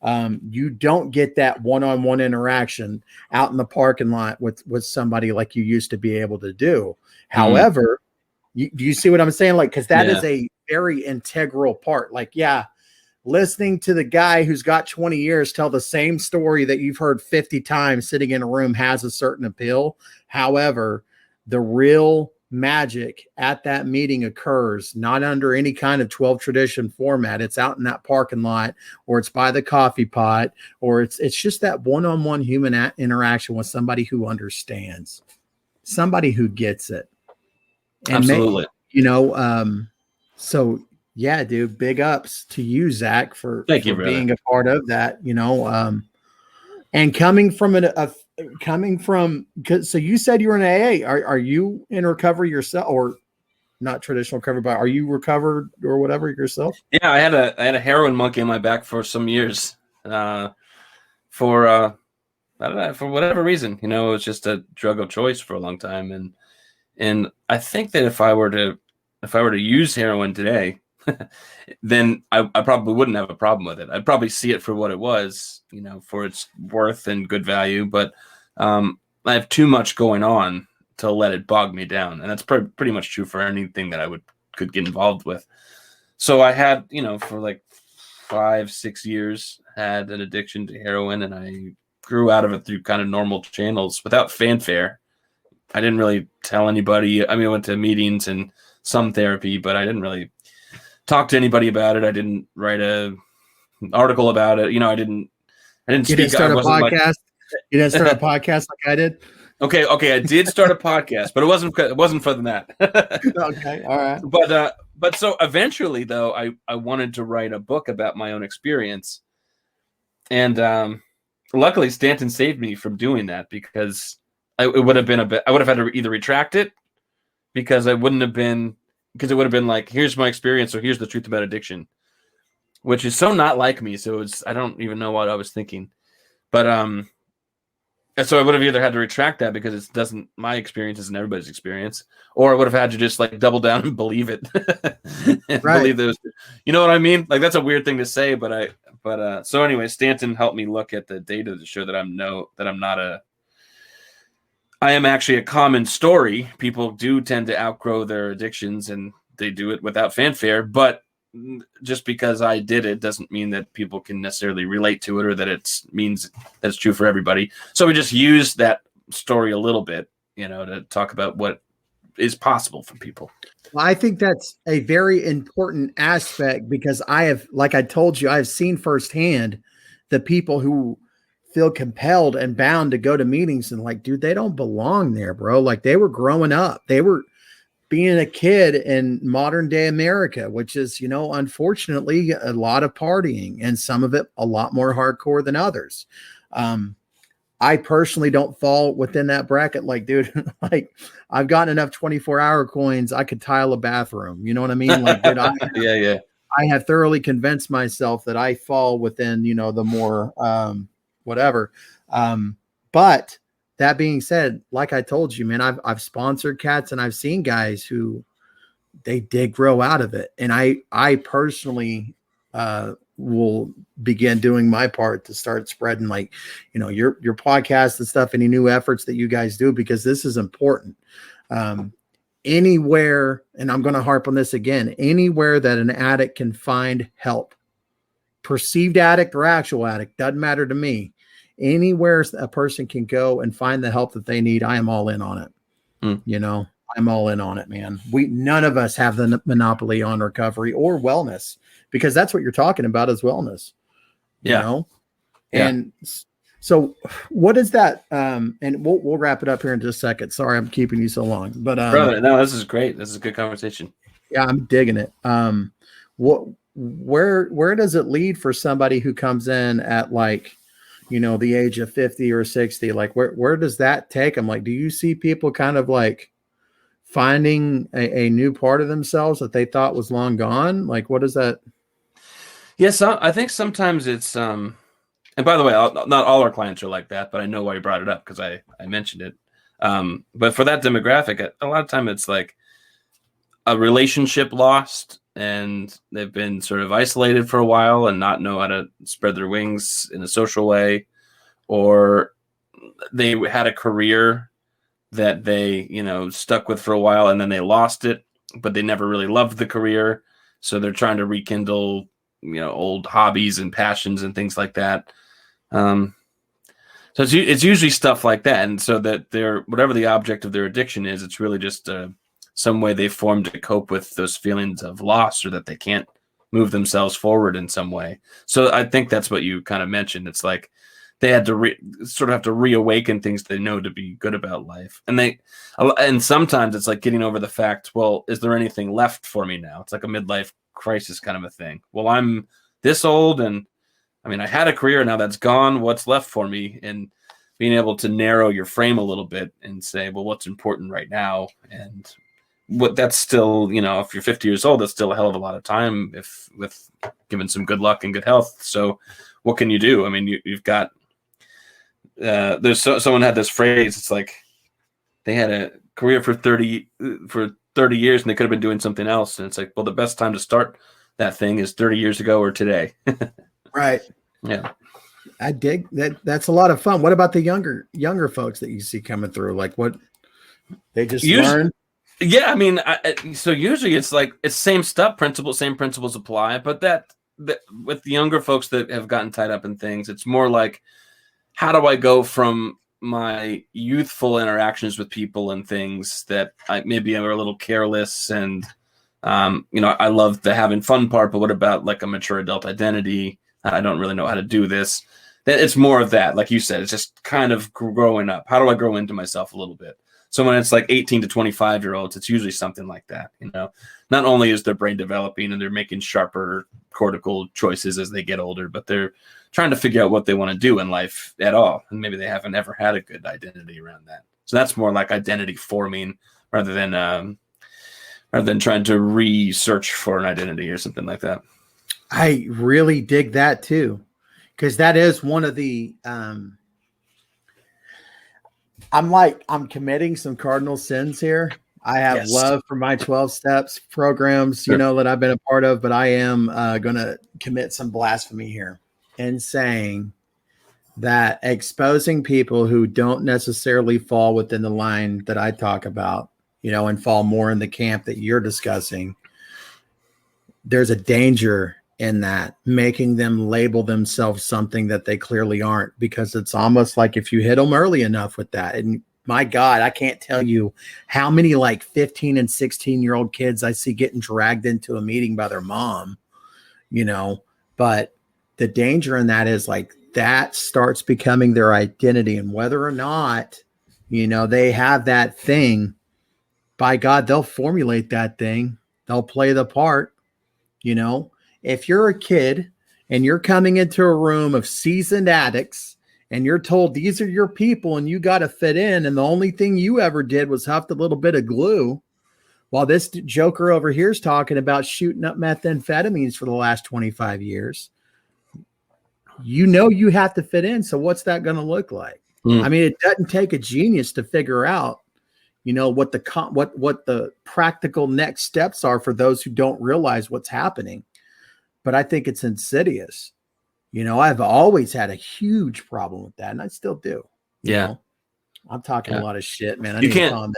A: You don't get that one-on-one interaction out in the parking lot with somebody like you used to be able to do. However, do you see what I'm saying? Like, because that is a very integral part. Like, yeah, listening to the guy who's got 20 years tell the same story that you've heard 50 times sitting in a room has a certain appeal. However, the real magic at that meeting occurs not under any kind of 12 tradition format. It's out in that parking lot, or it's by the coffee pot, or it's just that one-on-one human interaction with somebody who understands, somebody who gets it. And
B: absolutely.
A: So yeah, dude, big ups to you, Zach, for being a part of that, and coming from so you said you were in AA. Are you in recovery yourself, or not traditional recovery, but are you recovered or whatever yourself?
B: Yeah, I had a heroin monkey in my back for some years, for I don't know, for whatever reason. It was just a drug of choice for a long time, and I think that if I were to use heroin today, then I probably wouldn't have a problem with it. I'd probably see it for what it was, for its worth and good value. But I have too much going on to let it bog me down, and that's pretty much true for anything that I could get involved with. So I had, for like 5-6 years, had an addiction to heroin, and I grew out of it through kind of normal channels without fanfare. I didn't really tell anybody. I mean, I went to meetings and some therapy, but I didn't really talk to anybody about it. I didn't write an article about it. I didn't speak.
A: You didn't start a podcast? You didn't start a podcast like I did?
B: Okay. I did start a podcast, but it wasn't for that.
A: Okay. All right.
B: But so eventually, though, I wanted to write a book about my own experience. And luckily, Stanton saved me from doing that, because I would have had to either retract it, because it would have been like, here's my experience, or here's the truth about addiction, which is so not like me. So I don't even know what I was thinking. But so I would have either had to retract that, because my experience isn't everybody's experience, or I would have had to just like double down and believe it. And
A: right.
B: Believe those. You know what I mean? Like, that's a weird thing to say, but so anyway, Stanton helped me look at the data to show that I am actually a common story. People do tend to outgrow their addictions, and they do it without fanfare. But just because I did it doesn't mean that people can necessarily relate to it, or that it means that's true for everybody. So we just use that story a little bit, to talk about what is possible for people.
A: Well, I think that's a very important aspect, because like I told you, I've seen firsthand the people who feel compelled and bound to go to meetings, and like, dude, they don't belong there, bro. Like, they were growing up. They were being a kid in modern day America, which is, unfortunately, a lot of partying, and some of it a lot more hardcore than others. I personally don't fall within that bracket. Like, dude, like, I've gotten enough 24-hour coins, I could tile a bathroom. You know what I mean? Like, dude, I have thoroughly convinced myself that I fall within, the more whatever. But that being said, like I told you, man, I've sponsored cats, and I've seen guys who they did grow out of it. And I personally will begin doing my part to start spreading, like, your podcast and stuff, any new efforts that you guys do, because this is important. Um, Anywhere, and I'm going to harp on this again, anywhere that an addict can find help, perceived addict or actual addict, doesn't matter to me. Anywhere a person can go and find the help that they need, I am all in on it. You know, I'm all in on it, man. None of us have the monopoly on recovery or wellness, because that's what you're talking about is wellness, you know?
B: Yeah.
A: And so what is that? And we'll wrap it up here in just a second. Sorry, I'm keeping you so long, but,
B: brother, no, this is great. This is a good conversation.
A: Yeah, I'm digging it. Where does it lead for somebody who comes in at, like, you know, the age of 50 or 60? Like, where does that take them? Like, do you see people kind of like finding a new part of themselves that they thought was long gone? Like, what is that?
B: Yes, I think sometimes it's and by the way, not all our clients are like that, but I know why you brought it up because I mentioned it. But for that demographic, a lot of time it's like a relationship lost, and they've been sort of isolated for a while and not know how to spread their wings in a social way, or they had a career that they, you know, stuck with for a while and then they lost it, but they never really loved the career. So they're trying to rekindle, you know, old hobbies and passions and things like that. So it's usually stuff like that. And so that they're, whatever the object of their addiction is, it's really just some way they formed to cope with those feelings of loss, or that they can't move themselves forward in some way. So I think that's what you kind of mentioned. It's like they had to sort of have to reawaken things they know to be good about life. And sometimes it's like getting over the fact, well, is there anything left for me now? It's like a midlife crisis kind of a thing. Well, I'm this old, and I mean, I had a career, now that's gone. What's left for me? And being able to narrow your frame a little bit and say, well, what's important right now? And what that's still, you know, if you're 50 years old, that's still a hell of a lot of time with given some good luck and good health. So what can you do? I mean, you've got, someone had this phrase. It's like they had a career for 30 years and they could have been doing something else. And it's like, well, the best time to start that thing is 30 years ago or today.
A: Right.
B: Yeah.
A: I dig that. That's a lot of fun. What about the younger folks that you see coming through? Like, what they just learn?
B: Yeah. I mean, so usually it's like, it's same stuff, same principles apply, but that with the younger folks that have gotten tied up in things, it's more like, how do I go from my youthful interactions with people and things that maybe are a little careless and, you know, I love the having fun part, but what about like a mature adult identity? I don't really know how to do this. It's more of that. Like you said, it's just kind of growing up. How do I grow into myself a little bit? So when it's like 18 to 25-year-olds, it's usually something like that. You know, not only is their brain developing and they're making sharper cortical choices as they get older, but they're trying to figure out what they want to do in life at all. And maybe they haven't ever had a good identity around that. So that's more like identity forming rather than trying to research for an identity or something like that.
A: I really dig that too, because that is one of the, I'm committing some cardinal sins here. I have love for my 12 steps programs, you know, that I've been a part of, but I am going to commit some blasphemy here in saying that exposing people who don't necessarily fall within the line that I talk about, you know, and fall more in the camp that you're discussing, there's a danger in that, making them label themselves something that they clearly aren't, because it's almost like if you hit them early enough with that. And my God, I can't tell you how many like 15 and 16-year-old kids I see getting dragged into a meeting by their mom, you know, but the danger in that is like that starts becoming their identity. And whether or not, you know, they have that thing, by God, they'll formulate that thing. They'll play the part, you know. If you're a kid and you're coming into a room of seasoned addicts and you're told these are your people and you got to fit in, and the only thing you ever did was huffed a little bit of glue, while this joker over here is talking about shooting up methamphetamines for the last 25 years, you know you have to fit in. So what's that going to look like? I mean, it doesn't take a genius to figure out, you know, what the practical next steps are for those who don't realize what's happening. But I think it's insidious. You know, I've always had a huge problem with that, and I still do. You know? I'm talking a lot of shit, man. I need to calm down.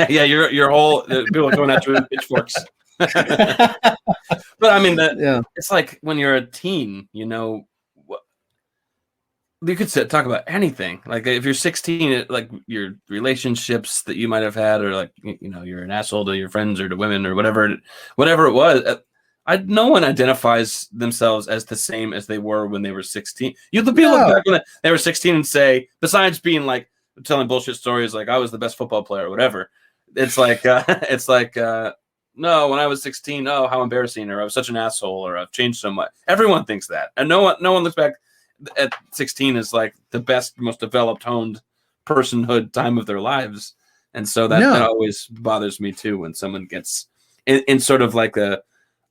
B: Yeah, your whole people are going after you with pitchforks. But I mean, it's like when you're a teen, you know, you could talk about anything. Like if you're 16, like your relationships that you might have had, or like, you know, you're an asshole to your friends or to women or whatever it was. No one identifies themselves as the same as they were when they were 16. You look back when they were 16 and say, besides being like telling bullshit stories like I was the best football player or whatever, it's like no, when I was 16, oh, how embarrassing, or I was such an asshole, or I've changed so much. Everyone thinks that, and no one looks back at 16 as like the best, most developed, honed personhood time of their lives. And so that always bothers me too, when someone gets in sort of like a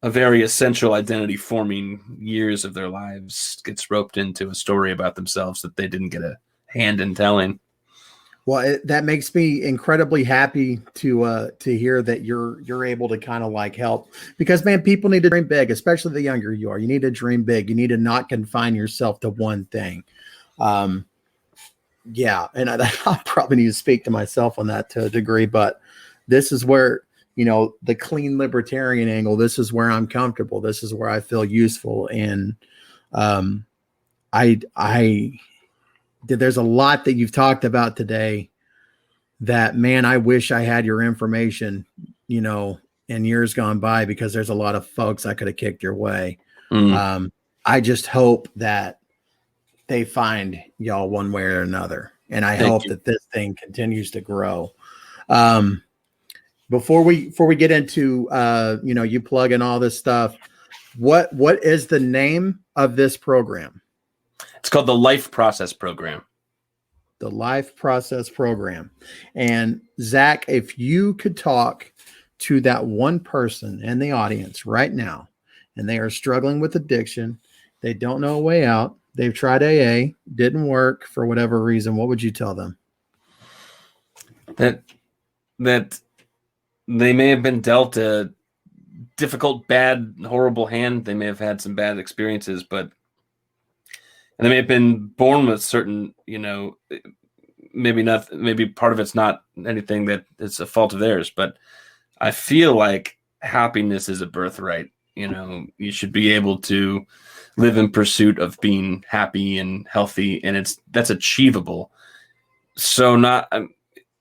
B: very essential identity forming years of their lives gets roped into a story about themselves that they didn't get a hand in telling.
A: Well, that makes me incredibly happy to hear that you're able to kind of like help, because man, people need to dream big, especially the younger you are. You need to dream big. You need to not confine yourself to one thing. Yeah, and I probably need to speak to myself on that to a degree, but this is where, you know, the clean libertarian angle. This is where I'm comfortable. This is where I feel useful, and there's a lot that you've talked about today that, man, I wish I had your information, you know, in years gone by, because there's a lot of folks I could have kicked your way. I just hope that they find y'all one way or another. And I hope that this thing continues to grow. Before we get into, you know, you plug in all this stuff, what is the name of this program?
B: It's called the Life Process Program.
A: The Life Process Program. And Zach, if you could talk to that one person in the audience right now, and they are struggling with addiction, they don't know a way out, they've tried AA, didn't work for whatever reason, what would you tell them?
B: That they may have been dealt a difficult, bad, horrible hand. They may have had some bad experiences, but they may have been born with certain, you know, maybe part of it's not anything that it's a fault of theirs, but I feel like happiness is a birthright. You know, you should be able to live in pursuit of being happy and healthy, and that's achievable. So and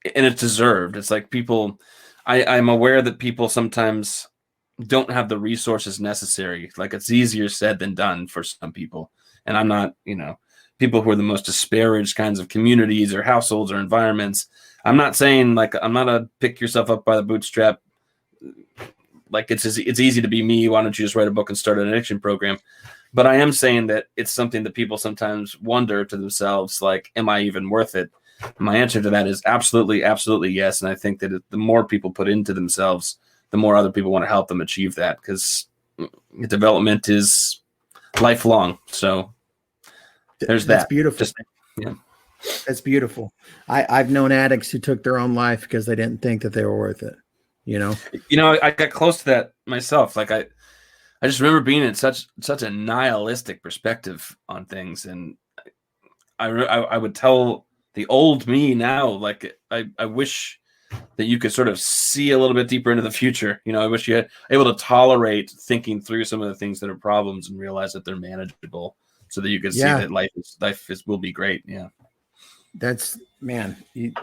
B: it's deserved. It's like people, I'm aware that people sometimes don't have the resources necessary. Like it's easier said than done for some people. And I'm not, you know, people who are the most disparaged kinds of communities or households or environments. I'm not saying like, I'm not a pick yourself up by the bootstrap. Like it's easy to be me. Why don't you just write a book and start an addiction program? But I am saying that it's something that people sometimes wonder to themselves, like, am I even worth it? My answer to that is absolutely, absolutely yes. And I think that the more people put into themselves, the more other people want to help them achieve that, because development is lifelong. So there's that.
A: That's beautiful. That's beautiful. I've known addicts who took their own life because they didn't think that they were worth it. You know,
B: I got close to that myself. Like I just remember being in such a nihilistic perspective on things. And I would tell the old me now, like I wish that you could sort of see a little bit deeper into the future. You know, I wish you had able to tolerate thinking through some of the things that are problems and realize that they're manageable, so that you can see that life will be great. Yeah.
A: That's, man, you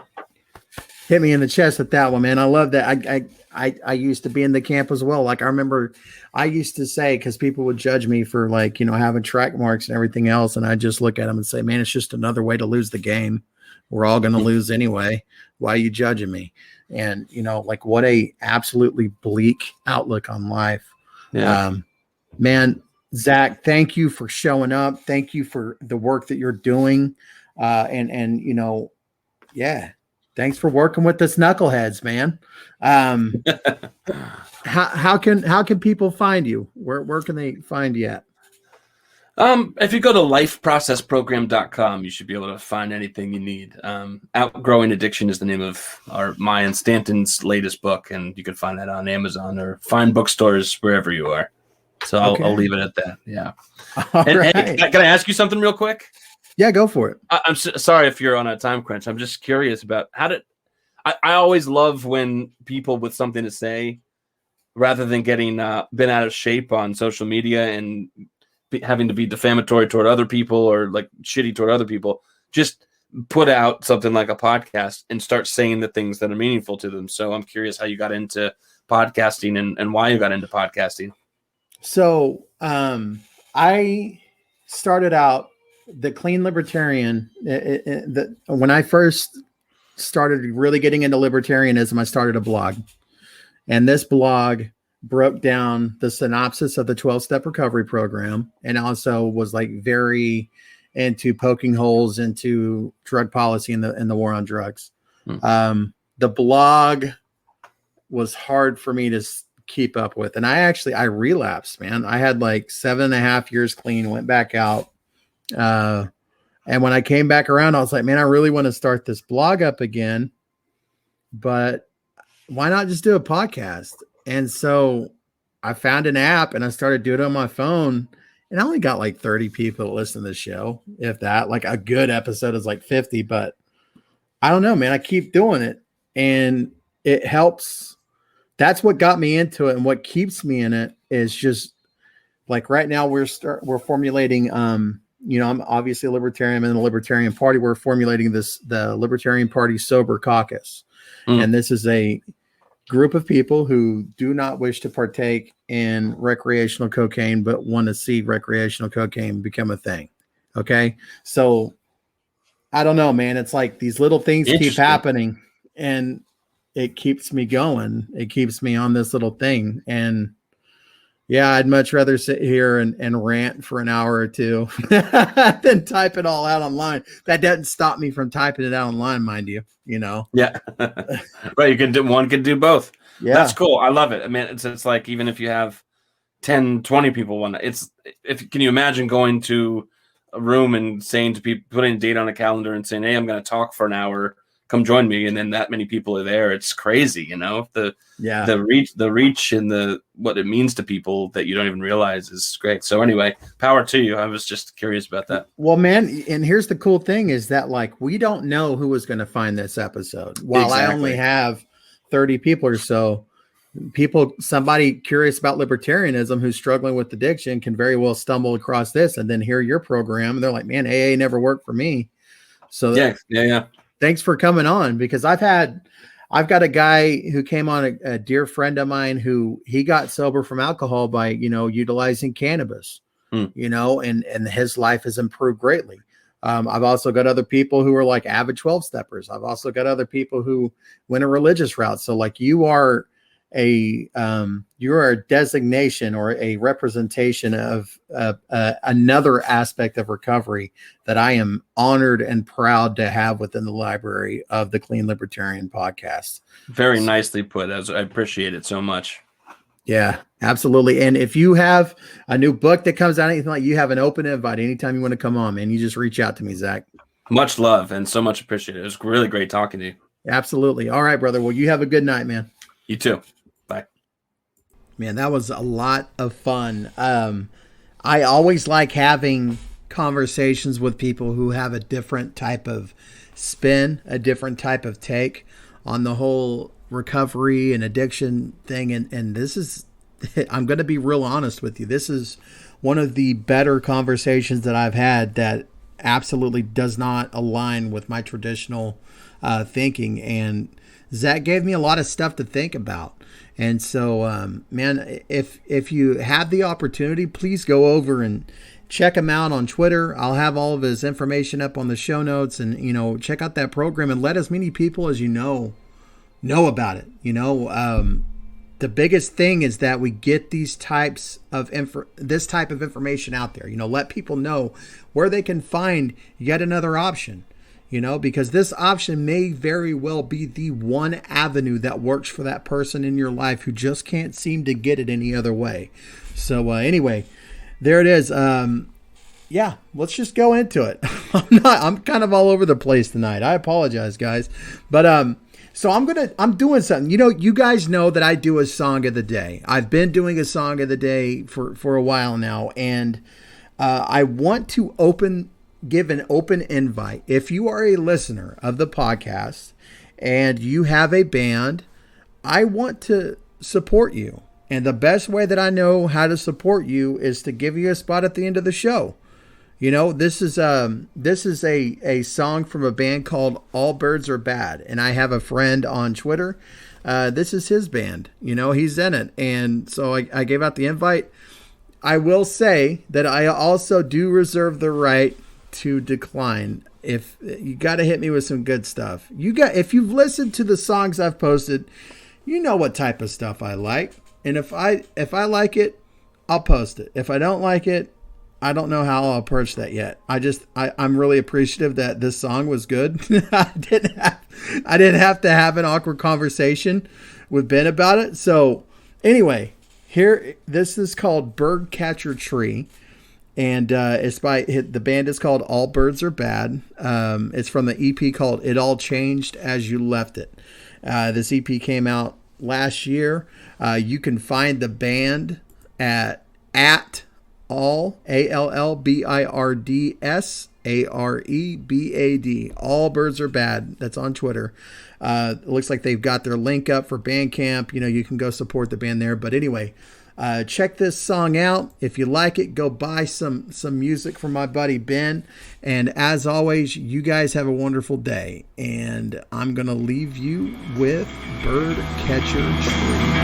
A: hit me in the chest with that one, man. I love that. I used to be in the camp as well. Like I remember I used to say, because people would judge me for like, you know, having track marks and everything else. And I just look at them and say, man, it's just another way to lose the game. We're all going to lose anyway. Why are you judging me? And, you know, like what a absolutely bleak outlook on life.
B: Yeah.
A: Man, Zach, thank you for showing up. Thank you for the work that you're doing. And, you know, yeah, thanks for working with us knuckleheads, man. How can people find you? Where can they find you at?
B: If you go to lifeprocessprogram.com, you should be able to find anything you need. Outgrowing Addiction is the name of my and Stanton's latest book, and you can find that on Amazon or find bookstores wherever you are. So I'll leave it at that. Yeah.
A: Right.
B: Hey, can I ask you something real quick?
A: Yeah, go for it.
B: I'm sorry if you're on a time crunch. I'm just curious about I always love when people with something to say, rather than getting bent out of shape on social media and having to be defamatory toward other people or like shitty toward other people, just put out something like a podcast and start saying the things that are meaningful to them. So I'm curious how you got into podcasting and why you got into podcasting.
A: So I started out the Clean Libertarian. When I first started really getting into libertarianism, I started a blog. And this blog broke down the synopsis of the 12-step recovery program, and also was like very into poking holes into drug policy and the war on drugs. The blog was hard for me to keep up with. And I relapsed, man. I had like 7.5 years clean, went back out. And when I came back around, I was like, man, I really want to start this blog up again, but why not just do a podcast? And so I found an app and I started doing it on my phone, and I only got like 30 people that listen to the show. If that, like a good episode is like 50, but I don't know, man, I keep doing it and it helps. That's what got me into it. And what keeps me in it is just like right now we're formulating, I'm obviously a libertarian. I'm in the Libertarian Party. We're formulating the Libertarian Party Sober Caucus. And this is a group of people who do not wish to partake in recreational cocaine, but want to see recreational cocaine become a thing. Okay. So I don't know, man. It's like these little things keep happening and it keeps me going. It keeps me on this little thing. And yeah, I'd much rather sit here and rant for an hour or two than type it all out online. That doesn't stop me from typing it out online, mind you,
B: Yeah. Right. One can do both.
A: Yeah.
B: That's cool. I love it. I mean, it's like, even if you have 10, 20 people, can you imagine going to a room and saying to people, putting a date on a calendar and saying, hey, I'm going to talk for an hour, come join me. And then that many people are there. It's crazy. The reach and what it means to people that you don't even realize is great. So anyway, power to you. I was just curious about that.
A: Well, man, and here's the cool thing is that like, we don't know who is going to find this episode. While exactly. I only have 30 people or so, somebody curious about libertarianism who's struggling with addiction can very well stumble across this and then hear your program. And they're like, man, AA never worked for me. So
B: yeah.
A: Thanks for coming on, because I've got a guy who came on, a dear friend of mine who he got sober from alcohol by, utilizing cannabis, and his life has improved greatly. I've also got other people who are like avid 12-steppers. I've also got other people who went a religious route. So like you're a designation or a representation of another aspect of recovery that I am honored and proud to have within the library of the Clean Libertarian podcast.
B: Very nicely put. I appreciate it so much.
A: Yeah, absolutely. And if you have a new book that comes out, anything like, you have an open invite anytime you want to come on, man, you just reach out to me, Zach.
B: Much love and so much appreciated. It was really great talking to you.
A: Absolutely. All right, brother. Well, you have a good night, man.
B: You too. Bye.
A: Man, that was a lot of fun. I always like having conversations with people who have a different type of spin, a different type of take on the whole recovery and addiction thing. And this is, I'm going to be real honest with you. This is one of the better conversations that I've had that absolutely does not align with my traditional thinking. And Zach gave me a lot of stuff to think about. And so, man, if you have the opportunity, please go over and check him out on Twitter. I'll have all of his information up on the show notes, and, check out that program and let as many people as you know about it. The biggest thing is that we get this type of information out there, let people know where they can find yet another option. Because this option may very well be the one avenue that works for that person in your life who just can't seem to get it any other way. So anyway, there it is. Yeah, let's just go into it. I'm kind of all over the place tonight. I apologize, guys. But so I'm doing something. You guys know that I do a song of the day. I've been doing a song of the day for a while now, and I want to give an open invite. If you are a listener of the podcast and you have a band, I want to support you. And the best way that I know how to support you is to give you a spot at the end of the show. You know, this is a song from a band called All Birds Are Bad. And I have a friend on Twitter. This is his band. You know, he's in it. And so I gave out the invite. I will say that I also do reserve the right to decline. If you got to hit me with some good stuff. If you've listened to the songs I've posted, you know what type of stuff I like. And if I like it, I'll post it. If I don't like it, I don't know how I'll approach that yet. I'm really appreciative that this song was good. I didn't have to have an awkward conversation with Ben about it. So anyway, this is called Birdcatcher Tree. And it's the band is called All Birds Are Bad. It's from the EP called It All Changed As You Left It. This EP came out last year. You can find the band at all, ALLBIRDSAREBAD. All Birds Are Bad. That's on Twitter. It looks like they've got their link up for Bandcamp. You know, you can go support the band there. But anyway, check this song out. If you like it, go buy some music from my buddy Ben. And as always, you guys have a wonderful day. And I'm going to leave you with Birdcatcher Tree.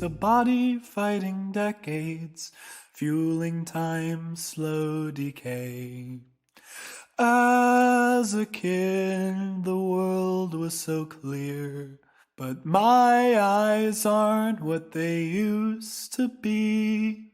C: A body fighting decades, fueling time's slow decay. As a kid, the world was so clear, but my eyes aren't what they used to be.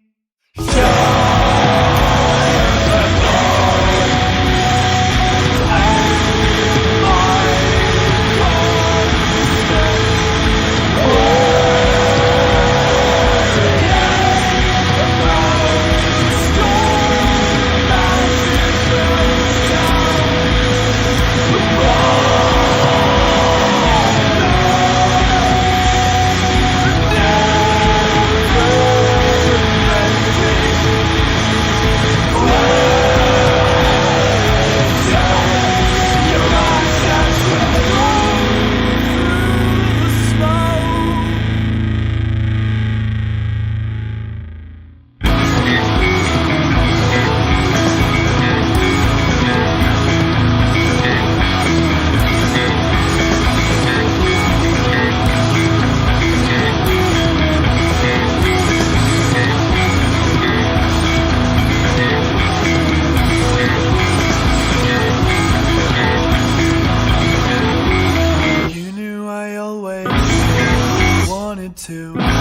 C: To